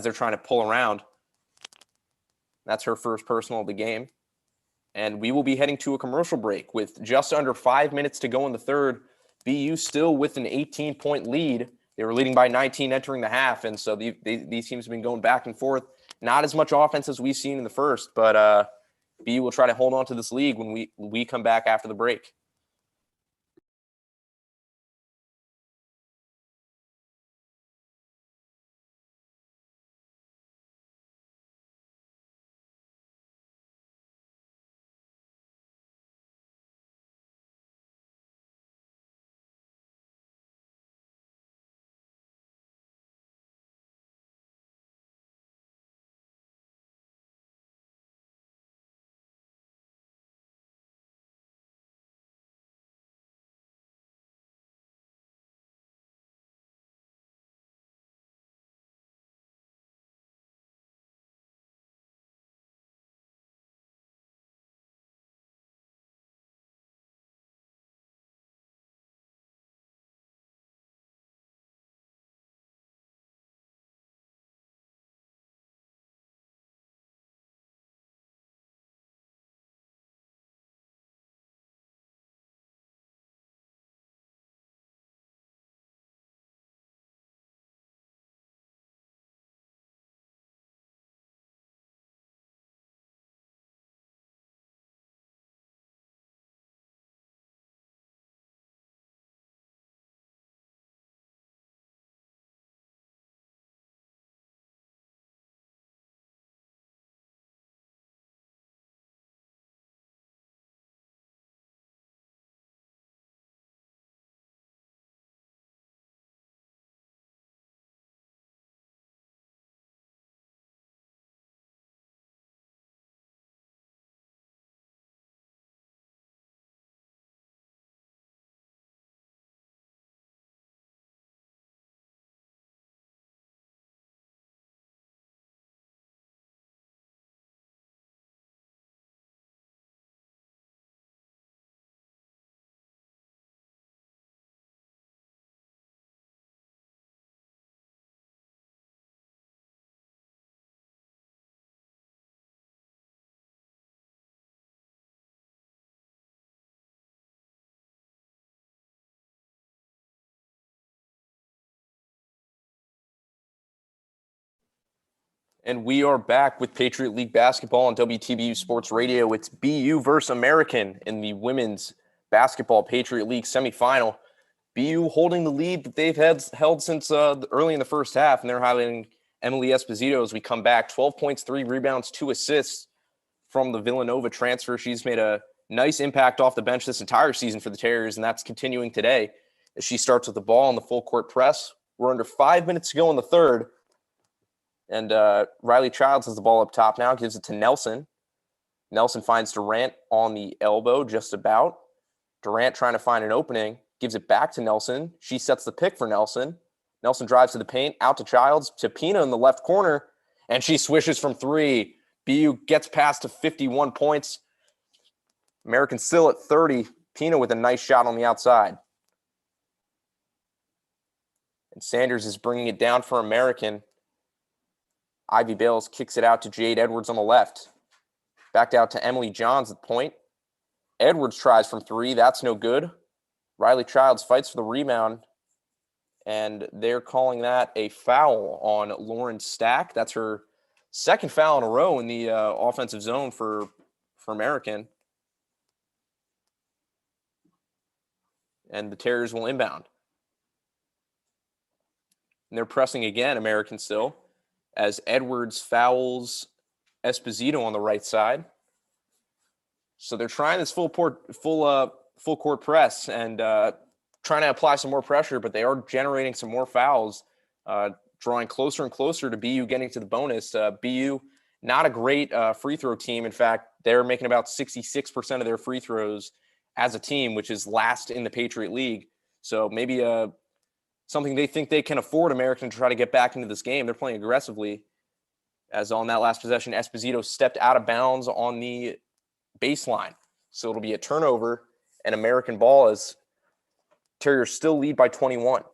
they're trying to pull around. That's her first personal of the game. And we will be heading to a commercial break with just under 5 minutes to go in the third. BU still with an 18-point lead. They were leading by 19 entering the half, and so these teams have been going back and forth. Not as much offense as we've seen in the first, but BU will try to hold on to this lead when we come back after the break. And we are back with Patriot League basketball on WTBU Sports Radio. It's BU versus American in the women's basketball Patriot League semifinal. BU holding the lead that they've held since early in the first half, and they're highlighting Emily Esposito as we come back. 12 points, 3 rebounds, 2 assists from the Villanova transfer. She's made a nice impact off the bench this entire season for the Terriers, and that's continuing today as she starts with the ball in the full court press. We're under 5 minutes to go in the third. And Riley Childs has the ball up top now, gives it to Nelson. Nelson finds Durant on the elbow, just about. Durant trying to find an opening, gives it back to Nelson. She sets the pick for Nelson. Nelson drives to the paint, out to Childs, to Pina in the left corner, and she swishes from 3. BU gets past to 51 points. American still at 30. Pina with a nice shot on the outside. And Sanders is bringing it down for American. Ivy Bales kicks it out to Jade Edwards on the left. Backed out to Emily Johns at the point. Edwards tries from 3. That's no good. Riley Childs fights for the rebound, and they're calling that a foul on Lauren Stack. That's her second foul in a row in the offensive zone for American. And the Terriers will inbound. And they're pressing again, American still, as Edwards fouls Esposito on the right side. So they're trying this full court press and trying to apply some more pressure, but they are generating some more fouls, drawing closer and closer to BU getting to the bonus. BU, not a great free throw team. In fact, they're making about 66% of their free throws as a team, which is last in the Patriot League. So maybe something they think they can afford, American, to try to get back into this game. They're playing aggressively. As on that last possession, Esposito stepped out of bounds on the baseline. So it'll be a turnover and American ball as Terriers still lead by 21.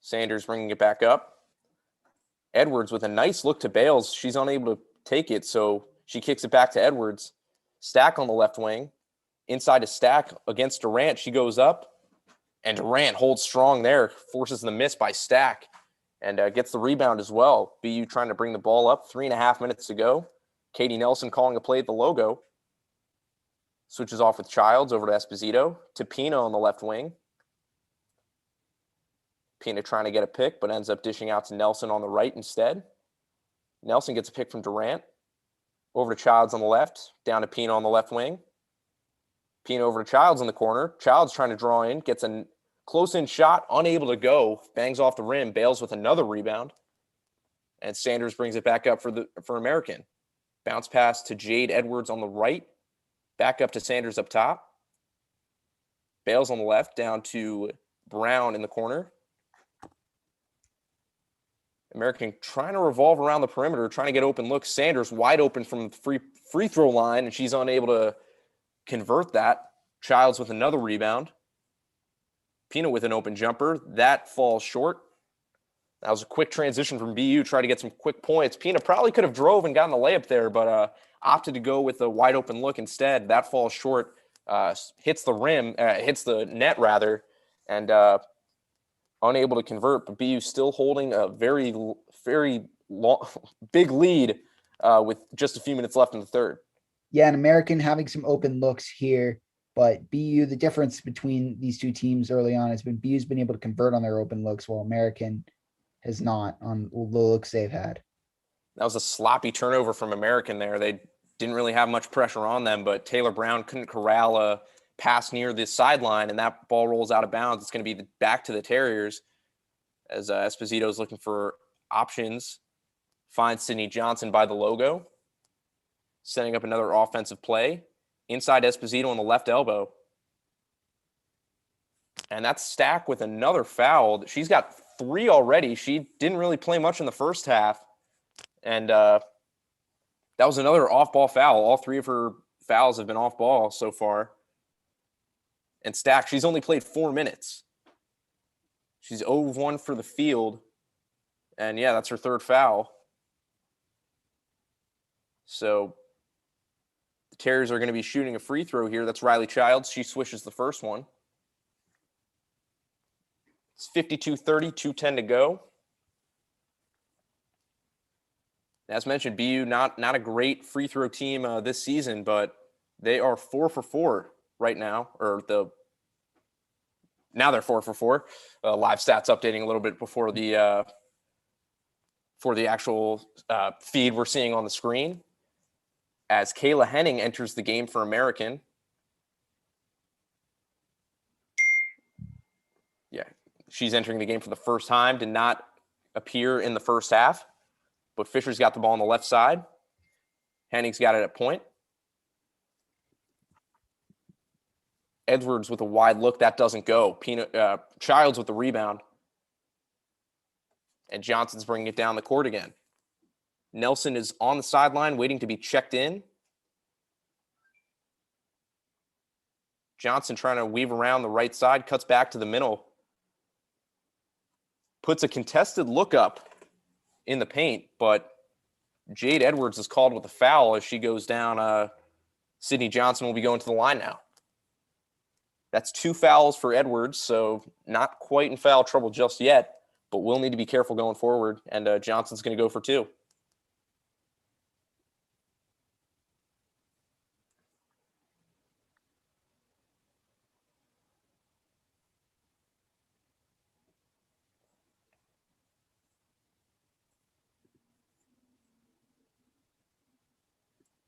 Sanders bringing it back up. Edwards with a nice look to Bales. She's unable to take it, so she kicks it back to Edwards. Stack on the left wing. Inside to Stack against Durant. She goes up, and Durant holds strong there, forces the miss by Stack, and gets the rebound as well. BU trying to bring the ball up. 3.5 minutes to go. Katie Nelson calling a play at the logo. Switches off with Childs over to Esposito. To Pina on the left wing. Pina trying to get a pick, but ends up dishing out to Nelson on the right instead. Nelson gets a pick from Durant. Over to Childs on the left. Down to Pina on the left wing. Pina over to Childs in the corner. Childs trying to draw in. Gets a close-in shot. Unable to go. Bangs off the rim. Bales with another rebound. And Sanders brings it back up for American. Bounce pass to Jade Edwards on the right. Back up to Sanders up top. Bales on the left. Down to Brown in the corner. American trying to revolve around the perimeter, trying to get open looks. Sanders wide open from the free throw line, and she's unable to convert that. Childs with another rebound. Pina with an open jumper. That falls short. That was a quick transition from BU, try to get some quick points. Pina probably could have drove and gotten the layup there, but opted to go with a wide open look instead. That falls short, hits the net rather, and unable to convert. But BU still holding a very, very long, big lead with just a few minutes left in the third. Yeah, an American having some open looks here, but BU, the difference between these two teams early on has been BU's been able to convert on their open looks, while American has not on the looks they've had. That was a sloppy turnover from American there. They didn't really have much pressure on them, but Taylor Brown couldn't corral a pass near the sideline, and that ball rolls out of bounds. It's going to be back to the Terriers as Esposito is looking for options. Finds Sydney Johnson by the logo. Setting up another offensive play. Inside Esposito on the left elbow. And that's Stack with another foul. She's got 3 already. She didn't really play much in the first half. And that was another off-ball foul. All 3 of her fouls have been off-ball so far. And Stack, she's only played 4 minutes. She's 0 of 1 for the field. And, yeah, that's her 3rd foul. So the Terriers are going to be shooting a free throw here. That's Riley Childs. She swishes the first one. It's 52-30, 2:10 to go. As mentioned, BU not a great free throw team this season, but they are 4 for 4 right now, now they're 4 for 4. Live stats updating a little bit before the for the actual feed we're seeing on the screen. As Kayla Henning enters the game for American. Yeah, she's entering the game for the first time. Did not appear in the first half, but Fisher's got the ball on the left side. Henning's got it at point. Edwards with a wide look. That doesn't go. Childs with the rebound. And Johnson's bringing it down the court again. Nelson is on the sideline waiting to be checked in. Johnson trying to weave around the right side, cuts back to the middle. Puts a contested look up in the paint, but Jade Edwards is called with a foul as she goes down. Sydney Johnson will be going to the line now. That's 2 fouls for Edwards, so not quite in foul trouble just yet, but we'll need to be careful going forward, and Johnson's going to go for 2.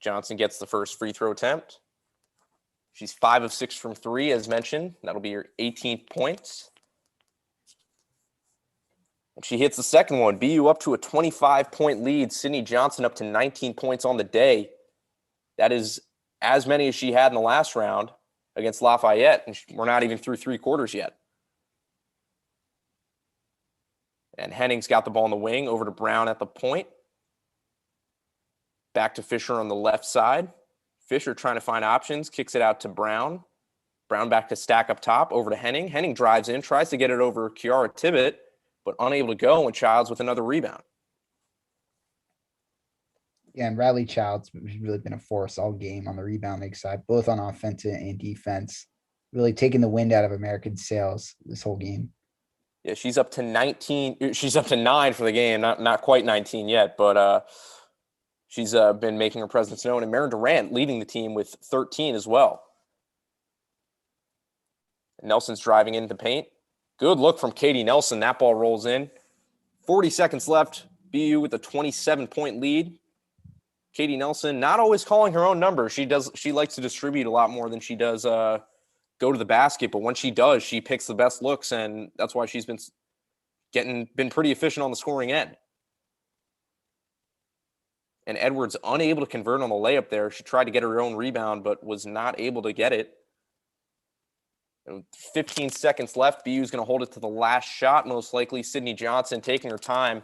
Johnson gets the first free throw attempt. She's 5 of 6 from 3, as mentioned. That'll be her 18th points. And she hits the second one. BU up to a 25-point lead. Sydney Johnson up to 19 points on the day. That is as many as she had in the last round against Lafayette, and we're not even through 3 quarters yet. And Henning's got the ball in the wing, over to Brown at the point. Back to Fisher on the left side. Fisher trying to find options, kicks it out to Brown. Brown back to Stack up top, over to Henning. Henning drives in, tries to get it over Kiara Tibbett, but unable to go, and Childs with another rebound. Yeah, and Riley Childs has really been a force all game on the rebounding side, both on offensive and defense. Really taking the wind out of American sails this whole game. Yeah, she's up to 19. She's up to 9 for the game. Not quite 19 yet, but she's been making her presence known. And Maren Durant leading the team with 13 as well. Nelson's driving into paint. Good look from Katie Nelson. That ball rolls in. 40 seconds left. BU with a 27-point lead. Katie Nelson not always calling her own number. She likes to distribute a lot more than she does go to the basket. But when she does, she picks the best looks, and that's why she's been pretty efficient on the scoring end. And Edwards unable to convert on the layup there. She tried to get her own rebound, but was not able to get it. 15 seconds left. BU's going to hold it to the last shot, most likely. Sydney Johnson taking her time,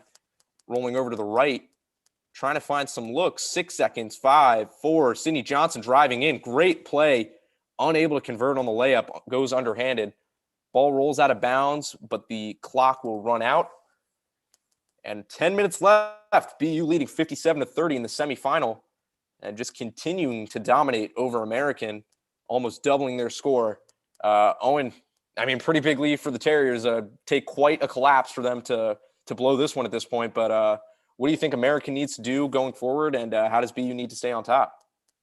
rolling over to the right, trying to find some looks. 6 seconds, 5, 4. Sydney Johnson driving in. Great play. Unable to convert on the layup. Goes underhanded. Ball rolls out of bounds, but the clock will run out. And 10 minutes left. BU leading 57-30 in the semifinal, and just continuing to dominate over American, almost doubling their score. Owen, pretty big lead for the Terriers. Take quite a collapse for them to blow this one at this point. But what do you think American needs to do going forward, and how does BU need to stay on top?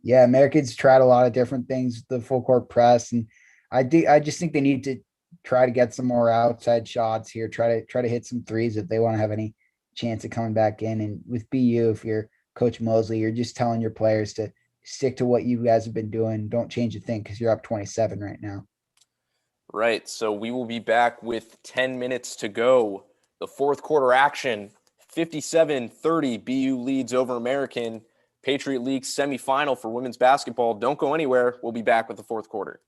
Yeah, Americans tried a lot of different things, the full court press, and I just think they need to try to get some more outside shots here. Try to hit some threes if they want to have any chance of coming back in. And with BU, if you're Coach Mosley, you're just telling your players to stick to what you guys have been doing. Don't change a thing because you're up 27 right now. Right. So we will be back with 10 minutes to go. The fourth quarter action, 57-30. BU leads over American. Patriot League semifinal for women's basketball. Don't go anywhere. We'll be back with the fourth quarter.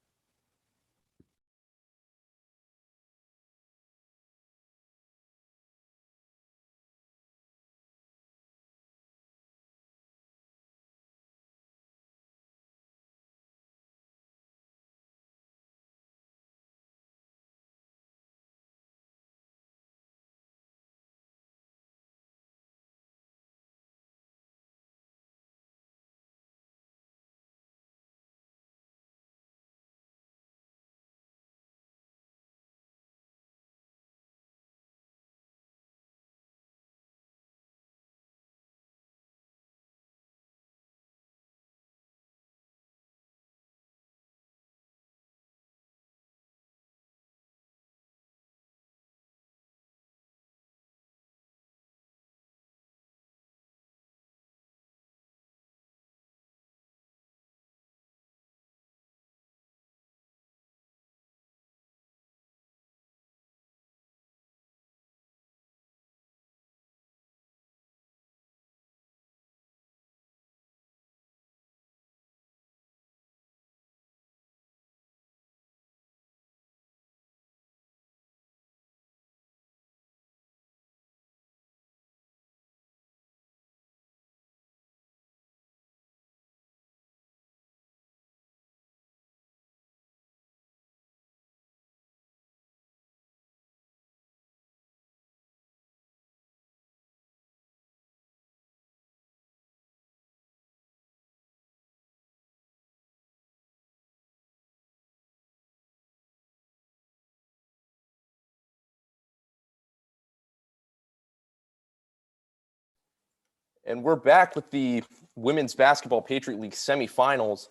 And we're back with the Women's Basketball Patriot League semifinals.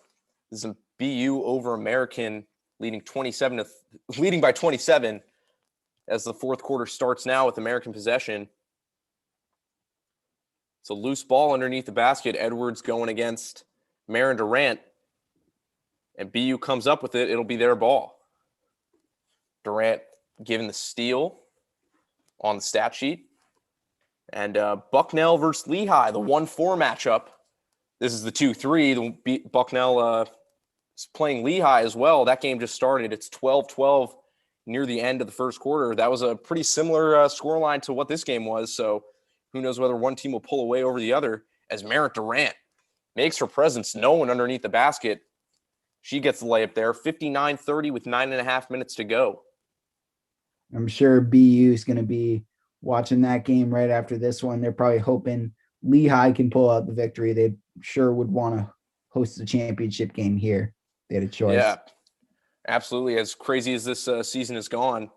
This is a BU over American leading by 27 as the fourth quarter starts now with American possession. It's a loose ball underneath the basket. Edwards going against Marin Durant. And BU comes up with it. It'll be their ball. Durant given the steal on the stat sheet. And Bucknell versus Lehigh, the 1-4 matchup. This is the 2-3. Bucknell is playing Lehigh as well. That game just started. It's 12-12 near the end of the first quarter. That was a pretty similar scoreline to what this game was. So who knows whether one team will pull away over the other as Marin Durant makes her presence known underneath the basket. She gets the layup there, 59-30 with 9.5 minutes to go. I'm sure BU is going to be watching that game right after this one. They're probably hoping Lehigh can pull out the victory. They sure would want to host the championship game here. They had a choice. Yeah, absolutely. As crazy as this season has gone,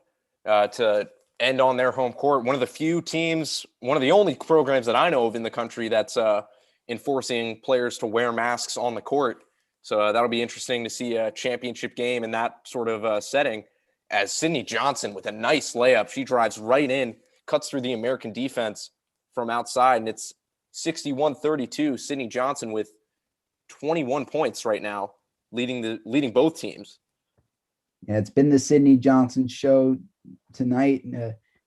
to end on their home court, one of the few teams, one of the only programs that I know of in the country that's enforcing players to wear masks on the court. So that'll be interesting to see a championship game in that sort of setting. As Sydney Johnson with a nice layup, she drives right in, cuts through the American defense from outside, and it's 61-32. Sydney Johnson with 21 points right now, leading both teams. Yeah, it's been the Sydney Johnson show tonight.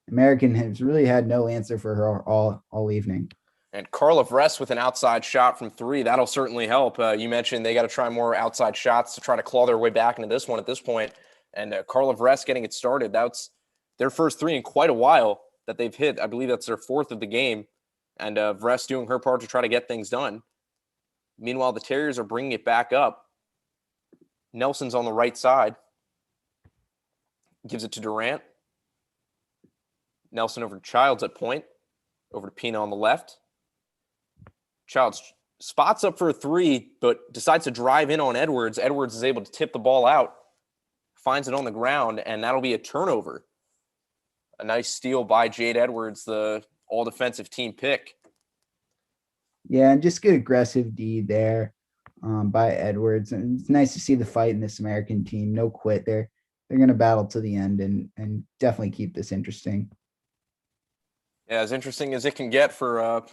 American has really had no answer for her all evening. And Carla Vress with an outside shot from three. That'll certainly help. You mentioned they got to try more outside shots to try to claw their way back into this one at this point. And Carla Vress getting it started. That's their first three in quite a while that they've hit. I believe that's their fourth of the game. And Vress doing her part to try to get things done. Meanwhile, the Terriers are bringing it back up. Nelson's on the right side. Gives it to Durant. Nelson over to Childs at point. Over to Pina on the left. Childs spots up for a three, but decides to drive in on Edwards. Edwards is able to tip the ball out. Finds it on the ground, and that'll be a turnover. A nice steal by Jade Edwards, the all-defensive team pick. Yeah, and just good aggressive D there by Edwards. And it's nice to see the fight in this American team. No quit there. They're going to battle to the end and definitely keep this interesting. Yeah, as interesting as it can get for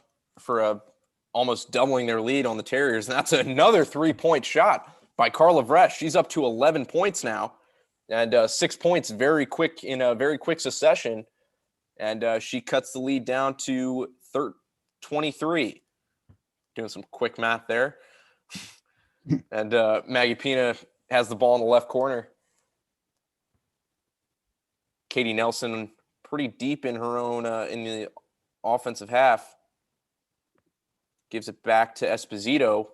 almost doubling their lead on the Terriers. And that's another 3-point shot by Carla Vress. She's up to 11 points now. And 6 points very quick in a very quick succession. And she cuts the lead down to 23. Doing some quick math there. And Maggie Pina has the ball in the left corner. Katie Nelson pretty deep in her own in the offensive half. Gives it back to Esposito.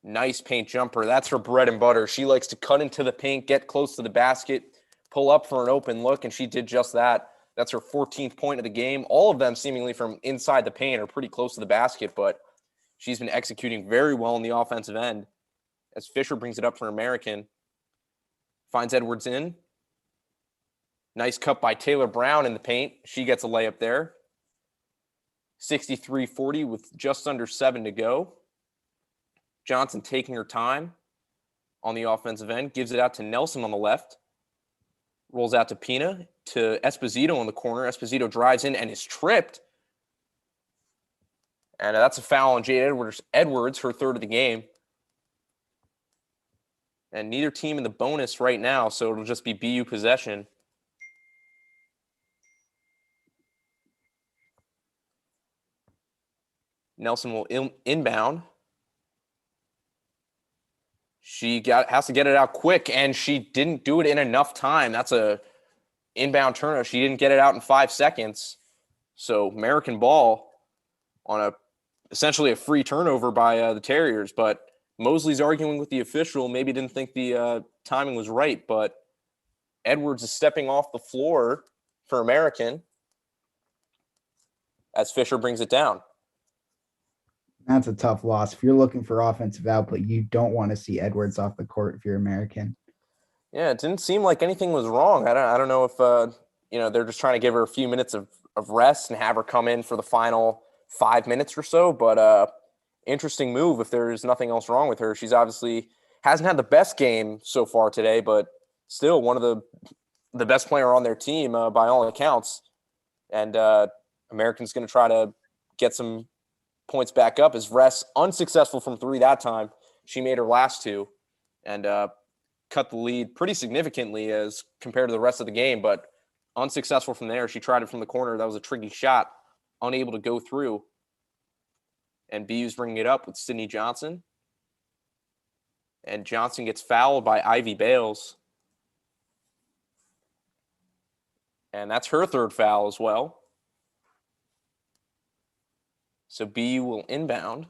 Nice paint jumper. That's her bread and butter. She likes to cut into the paint, get close to the basket, pull up for an open look, and she did just that. That's her 14th point of the game. All of them seemingly from inside the paint or pretty close to the basket, but she's been executing very well on the offensive end. As Fisher brings it up for American. Finds Edwards in. Nice cut by Taylor Brown in the paint. She gets a layup there. 63-40 with just under 7 to go. Johnson taking her time on the offensive end. Gives it out to Nelson on the left. Rolls out to Pina, to Esposito in the corner. Esposito drives in and is tripped. And that's a foul on Jade Edwards, her third of the game. And neither team in the bonus right now, so it'll just be BU possession. Nelson will inbound. She has to get it out quick, and she didn't do it in enough time. That's a inbound turnover. She didn't get it out in 5 seconds. So American ball on essentially a free turnover by the Terriers. But Mosley's arguing with the official. Maybe didn't think the timing was right. But Edwards is stepping off the floor for American as Fisher brings it down. That's a tough loss. If you're looking for offensive output, you don't want to see Edwards off the court if you're American. Yeah, it didn't seem like anything was wrong. I don't know if they're just trying to give her a few minutes of rest and have her come in for the final 5 minutes or so. But interesting move if there's nothing else wrong with her. She's obviously hasn't had the best game so far today, but still one of the best player on their team by all accounts. And American's going to try to get some points back up as Ress unsuccessful from 3 that time. She made her last 2 and cut the lead pretty significantly as compared to the rest of the game, but unsuccessful from there. She tried it from the corner. That was a tricky shot, unable to go through. And BU's bringing it up with Sydney Johnson. And Johnson gets fouled by Ivy Bales. And that's her 3rd foul as well. So BU will inbound.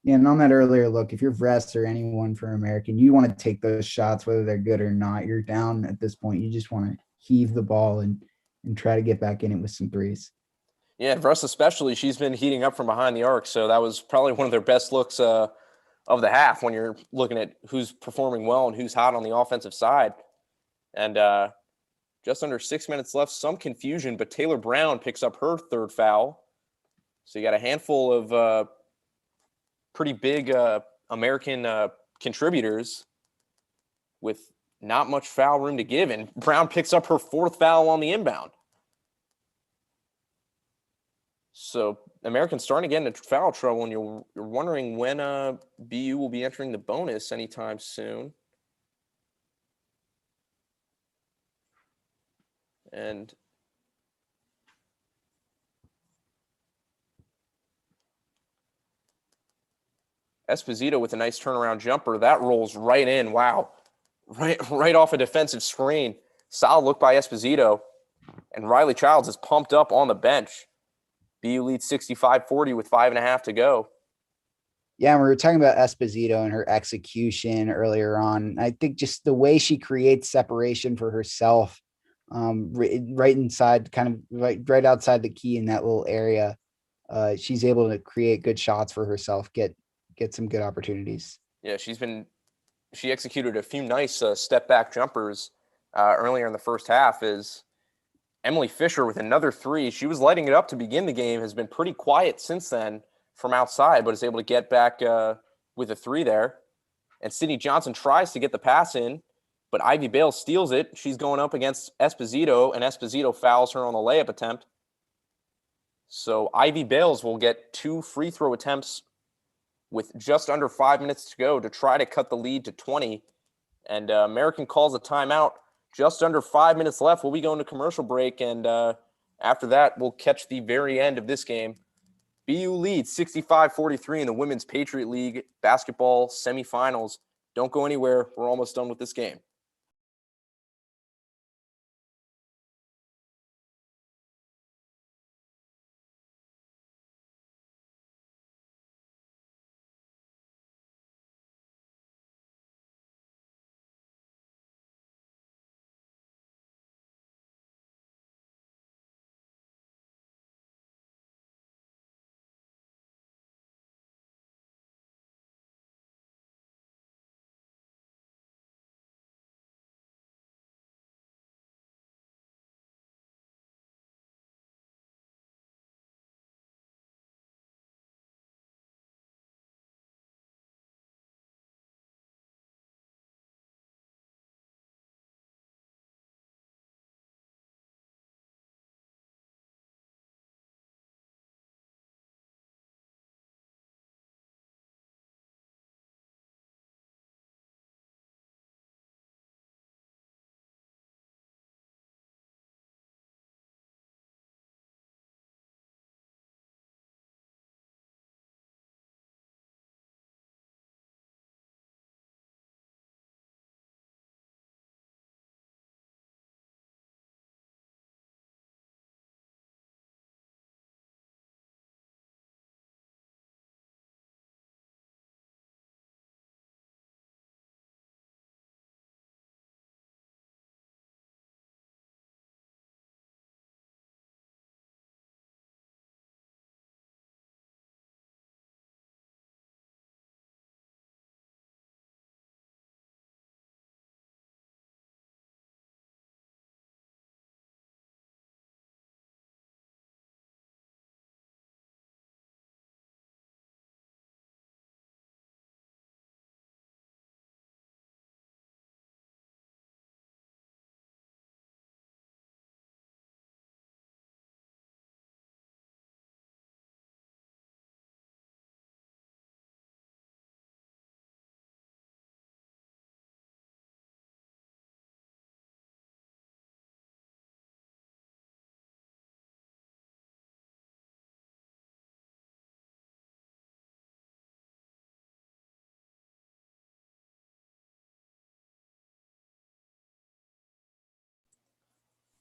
Yeah, and on that earlier look, if you're Vrest or anyone for American, you want to take those shots, whether they're good or not. You're down at this point. You just want to heave the ball and try to get back in it with some threes. Yeah, Russ especially, she's been heating up from behind the arc, so that was probably one of their best looks of the half when you're looking at who's performing well and who's hot on the offensive side. And just under 6 minutes left, some confusion, but Taylor Brown picks up her 3rd foul. So you got a handful of pretty big American contributors with not much foul room to give, and Brown picks up her 4th foul on the inbound. So American's starting to get into foul trouble, and you're wondering when BU will be entering the bonus anytime soon. And Esposito with a nice turnaround jumper. That rolls right in. Wow. Right off a defensive screen. Solid look by Esposito. And Riley Childs is pumped up on the bench. BU leads 65-40 with 5.5 to go. Yeah, we were talking about Esposito and her execution earlier on. I think just the way she creates separation for herself, right inside, kind of right outside the key in that little area, she's able to create good shots for herself, get some good opportunities. Yeah, she executed a few nice step back jumpers earlier in the first half. Is Emily Fisher with another 3. She was lighting it up to begin the game, has been pretty quiet since then from outside, but is able to get back with a 3 there. And Sydney Johnson tries to get the pass in, but Ivy Bales steals it. She's going up against Esposito, and Esposito fouls her on the layup attempt. So Ivy Bales will get 2 free throw attempts with just under 5 minutes to go to try to cut the lead to 20. And American calls a timeout. Just under 5 minutes left. We'll be going to commercial break, and after that, we'll catch the very end of this game. BU leads 65-43 in the Women's Patriot League basketball semifinals. Don't go anywhere. We're almost done with this game.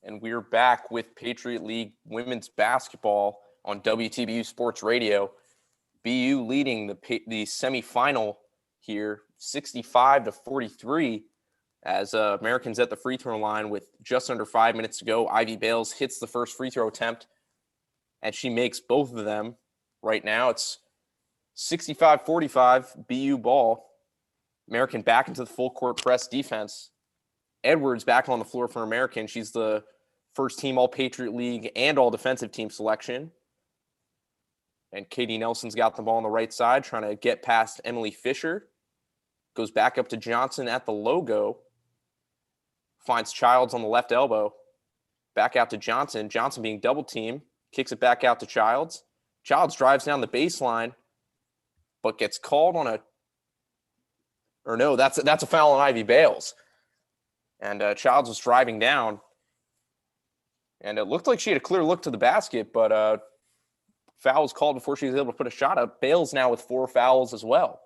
And we're back with Patriot League women's basketball on WTBU Sports Radio. BU leading the semifinal here, 65-43, as Americans at the free throw line with just under 5 minutes to go. Ivy Bales hits the first free throw attempt, and she makes both of them. Right now, it's 65-45 BU ball. American back into the full court press defense. Edwards back on the floor for American. She's the first team All-Patriot League and All-Defensive Team selection. And Katie Nelson's got the ball on the right side, trying to get past Emily Fisher. Goes back up to Johnson at the logo. Finds Childs on the left elbow. Back out to Johnson. Johnson being double teamed. Kicks it back out to Childs. Childs drives down the baseline, but gets called on that's a foul on Ivy Bales. And Childs was driving down. And it looked like she had a clear look to the basket, but foul was called before she was able to put a shot up. Bales now with 4 fouls as well.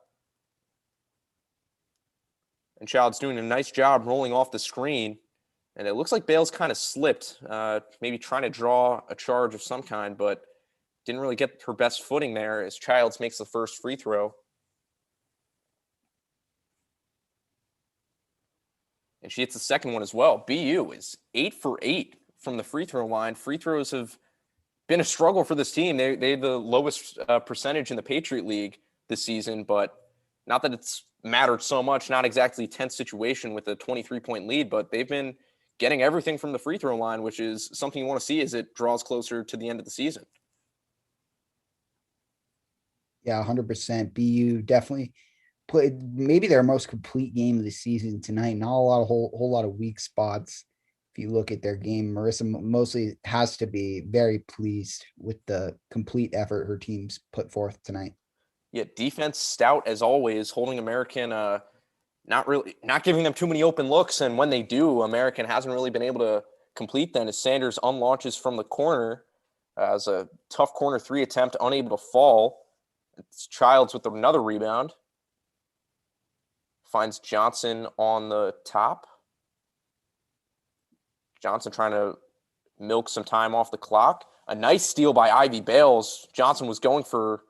And Childs doing a nice job rolling off the screen. And it looks like Bales kind of slipped, maybe trying to draw a charge of some kind, but didn't really get her best footing there as Childs makes the first free throw. And she hits the second one as well. BU is 8 for 8 from the free throw line. Free throws have been a struggle for this team. They're the lowest percentage in the Patriot League this season, but not that it's mattered so much, not exactly a tense situation with a 23-point lead, but they've been getting everything from the free throw line, which is something you want to see as it draws closer to the end of the season. Yeah, 100%. BU definitely played maybe their most complete game of the season tonight. Not a whole lot of weak spots. If you look at their game, Marissa mostly has to be very pleased with the complete effort her team's put forth tonight. Yeah, defense stout as always, holding American, not giving them too many open looks, and when they do, American hasn't really been able to complete them as Sanders unlaunches from the corner as a tough corner 3 attempt, unable to fall. It's Childs with another rebound. Finds Johnson on the top. Johnson trying to milk some time off the clock. A nice steal by Ivy Bales. Johnson was going for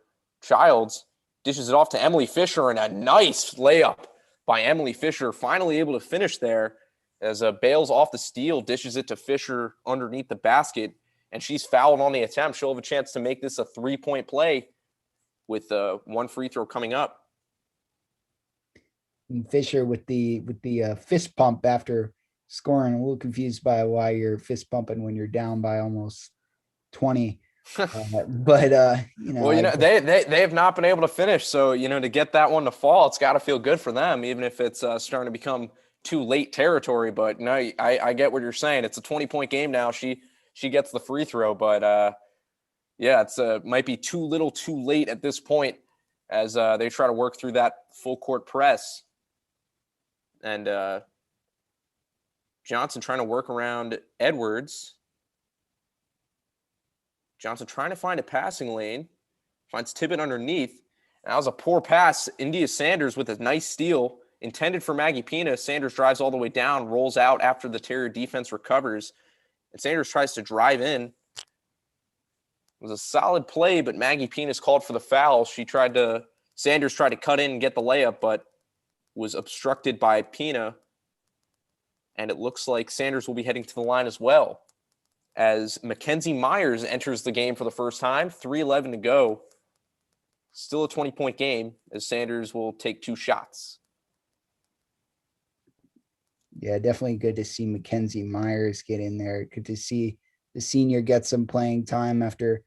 Childs. Dishes it off to Emily Fisher, and a nice layup by Emily Fisher. Finally able to finish there as Bales off the steal, dishes it to Fisher underneath the basket, and she's fouled on the attempt. She'll have a chance to make this a 3-point play with 1 free throw coming up. And Fisher with the fist pump after scoring. A little confused by why you're fist pumping when you're down by almost 20. But they have not been able to finish. So, to get that one to fall, it's got to feel good for them, even if it's starting to become too late territory. But no, I get what you're saying. It's a 20-point game now. She gets the free throw, but it's might be too little too late at this point as they try to work through that full court press. And Johnson trying to work around Edwards. Johnson trying to find a passing lane. Finds Tippett underneath. And that was a poor pass. India Sanders with a nice steal. Intended for Maggie Pina. Sanders drives all the way down. Rolls out after the Terrier defense recovers. And Sanders tries to drive in. It was a solid play, but Maggie Pina's called for the foul. Sanders tried to cut in and get the layup, but was obstructed by Pina. And it looks like Sanders will be heading to the line as well, as Mackenzie Myers enters the game for the first time. 3:11 to go. Still a 20-point game as Sanders will take 2 shots. Yeah, definitely good to see Mackenzie Myers get in there. Good to see the senior get some playing time after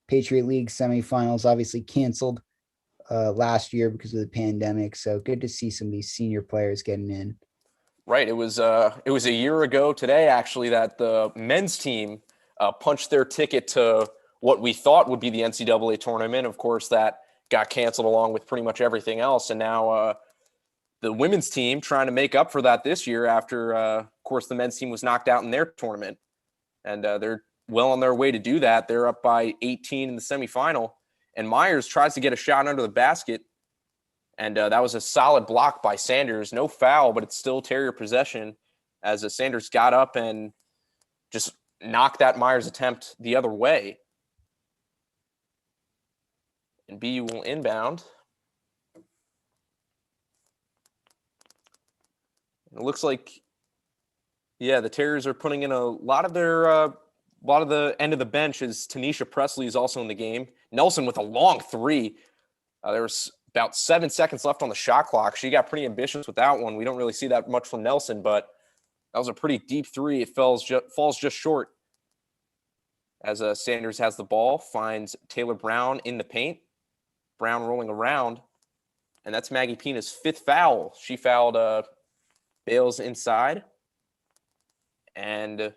Patriot League semifinals obviously canceled last year because of the pandemic. So good to see some of these senior players getting in. Right. It was a year ago today, actually, that the men's team punched their ticket to what we thought would be the NCAA tournament. Of course, that got canceled along with pretty much everything else. And now the women's team trying to make up for that this year after, of course, the men's team was knocked out in their tournament. And they're well on their way to do that. They're up by 18 in the semifinal. And Myers tries to get a shot under the basket. And that was a solid block by Sanders. No foul, but it's still Terrier possession as Sanders got up and just knock that Myers attempt the other way. And BU will inbound. It looks like, yeah, the Terriers are putting in a lot of the end of the bench. As Tanisha Presley is also in the game. Nelson with a long three. There was about 7 seconds left on the shot clock. She got pretty ambitious with that one. We don't really see that much from Nelson, but that was a pretty deep three. It falls just short. As Sanders has the ball, finds Taylor Brown in the paint. Brown rolling around, and that's Maggie Pina's 5th foul. She fouled Bales inside, and yeah,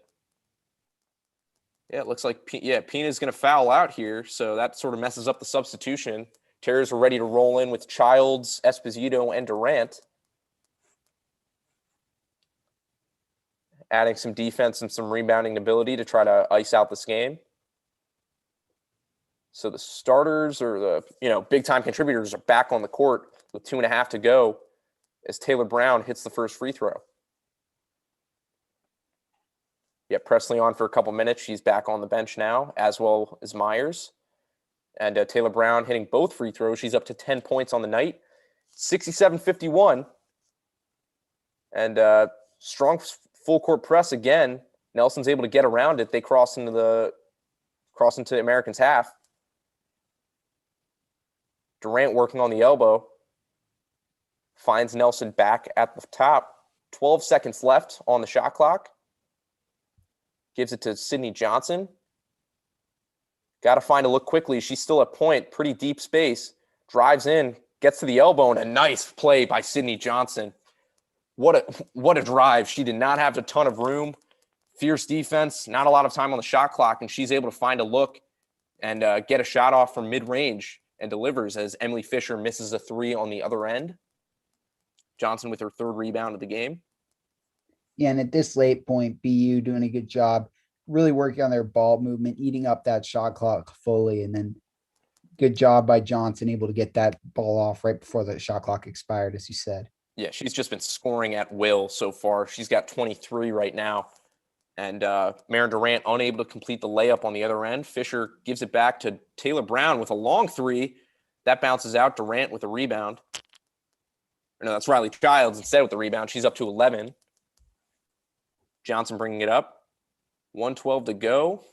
it looks like Pina's going to foul out here, so that sort of messes up the substitution. Terriers were ready to roll in with Childs, Esposito, and Durant, adding some defense and some rebounding ability to try to ice out this game. So the starters, or the big time contributors, are back on the court with 2.5 to go as Taylor Brown hits the first free throw. Yeah, Presley on for a couple minutes. She's back on the bench now, as well as Myers. And Taylor Brown hitting both free throws. She's up to 10 points on the night, 67-51. And strong full court press again. Nelson's able to get around it. They cross into the Americans' half. Durant working on the elbow. Finds Nelson back at the top. 12 seconds left on the shot clock. Gives it to Sydney Johnson. Got to find a look quickly. She's still at point. Pretty deep space. Drives in. Gets to the elbow, and a nice play by Sydney Johnson. What a drive. She did not have a ton of room. Fierce defense. Not a lot of time on the shot clock, and she's able to find a look and get a shot off from mid-range. And delivers as Emily Fisher misses a 3 on the other end. Johnson with her 3rd rebound of the game. Yeah, and at this late point, BU doing a good job, really working on their ball movement, eating up that shot clock fully, and then good job by Johnson, able to get that ball off right before the shot clock expired, as you said. Yeah, she's just been scoring at will so far. She's got 23 right now. And Maren Durant unable to complete the layup on the other end. Fisher gives it back to Taylor Brown with a long 3. That bounces out. Durant with a rebound. No, that's Riley Childs instead with the rebound. She's up to 11. Johnson bringing it up. 1:12 to go.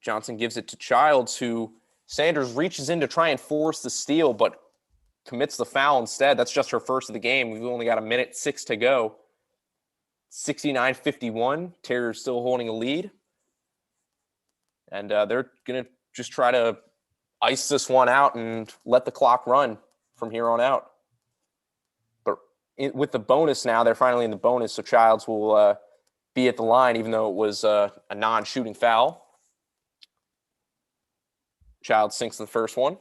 Johnson gives it to Childs, who Sanders reaches in to try and force the steal, but commits the foul instead. That's just her first of the game. We've only got 1:06 to go. 69-51. Terriers still holding a lead. And they're going to just try to ice this one out and let the clock run from here on out. But with the bonus now, they're finally in the bonus, so Childs will be at the line, even though it was a non-shooting foul. Childs sinks the first one.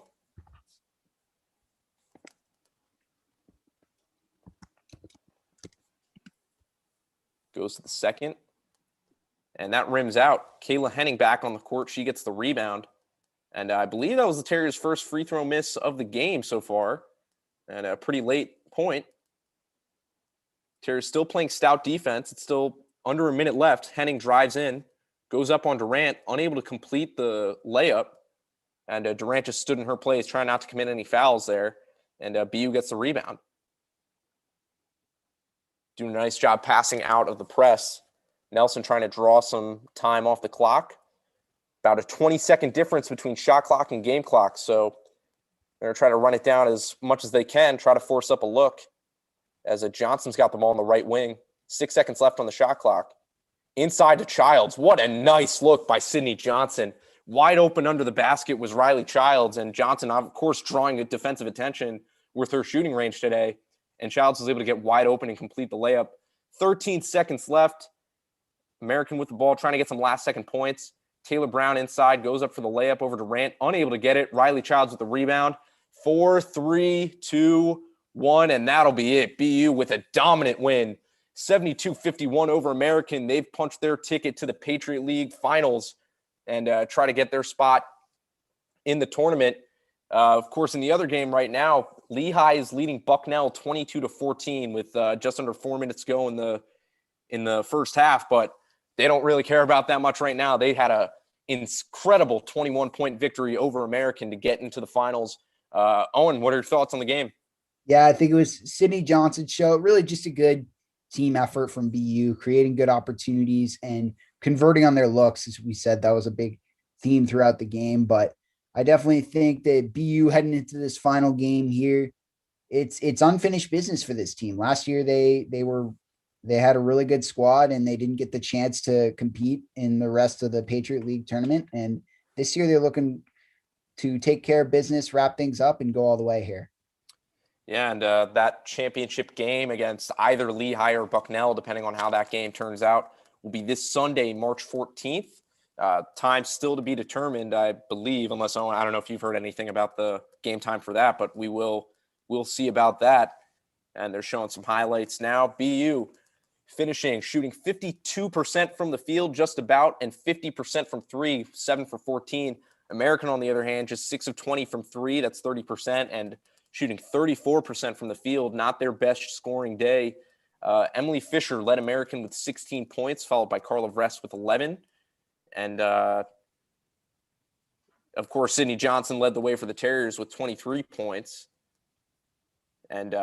Goes to the second. And that rims out. Kayla Henning back on the court. She gets the rebound. And I believe that was the Terriers' first free throw miss of the game so far. And a pretty late point. Terriers still playing stout defense. It's still under a minute left. Henning drives in. Goes up on Durant. Unable to complete the layup. And Durant just stood in her place, trying not to commit any fouls there. And BU gets the rebound. Doing a nice job passing out of the press. Nelson trying to draw some time off the clock. About a 20-second difference between shot clock and game clock. So they're going to try to run it down as much as they can, try to force up a look. As Johnson's got the ball on the right wing. 6 seconds left on the shot clock. Inside to Childs. What a nice look by Sydney Johnson. Wide open under the basket was Riley Childs. And Johnson, of course, drawing defensive attention with her shooting range today. And Childs was able to get wide open and complete the layup. 13 seconds left. American with the ball, trying to get some last-second points. Taylor Brown inside, goes up for the layup over Durant. Unable to get it. Riley Childs with the rebound. 4, 3, 2, 1, and that'll be it. BU with a dominant win. 72-51 over American. They've punched their ticket to the Patriot League Finals and try to get their spot in the tournament. Of course, in the other game right now, Lehigh is leading Bucknell 22-14 with just under 4 minutes to go in the in the first half, but they don't really care about that much right now. They had a incredible 21-point victory over American to get into the finals. Owen, what are your thoughts on the game? Yeah, I think it was Sydney Johnson's show. Really just a good team effort from BU, creating good opportunities and converting on their looks. As we said, that was a big theme throughout the game. But I definitely think that BU heading into this final game here, it's unfinished business for this team. Last year they had a really good squad and they didn't get the chance to compete in the rest of the Patriot League tournament. And this year they're looking to take care of business, wrap things up, and go all the way here. Yeah, and that championship game against either Lehigh or Bucknell, depending on how that game turns out, will be this Sunday, March 14th. Time still to be determined, I believe, unless Owen, I don't know if you've heard anything about the game time for that, but we'll see about that. And they're showing some highlights now. BU finishing, shooting 52% from the field just about, and 50% from three, 7 for 14. American, on the other hand, just 6 of 20 from three. That's 30%, and shooting 34% from the field, not their best scoring day. Emily Fisher led American with 16 points, followed by Carla Vrest with 11. And, of course, Sydney Johnson led the way for the Terriers with 23 points. And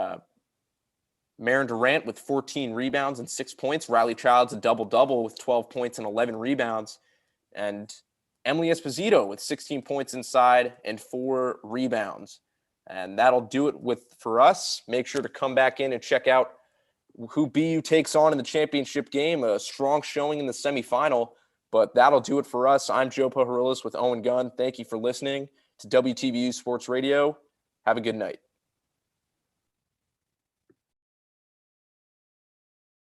Maren Durant with 14 rebounds and 6 points. Riley Childs a double-double with 12 points and 11 rebounds. And Emily Esposito with 16 points inside and 4 rebounds. And that'll do it for us. Make sure to come back in and check out who BU takes on in the championship game. A strong showing in the semifinal, but that'll do it for us. I'm Joe Pohorilis with Owen Gunn. Thank you for listening to WTVU Sports Radio. Have a good night.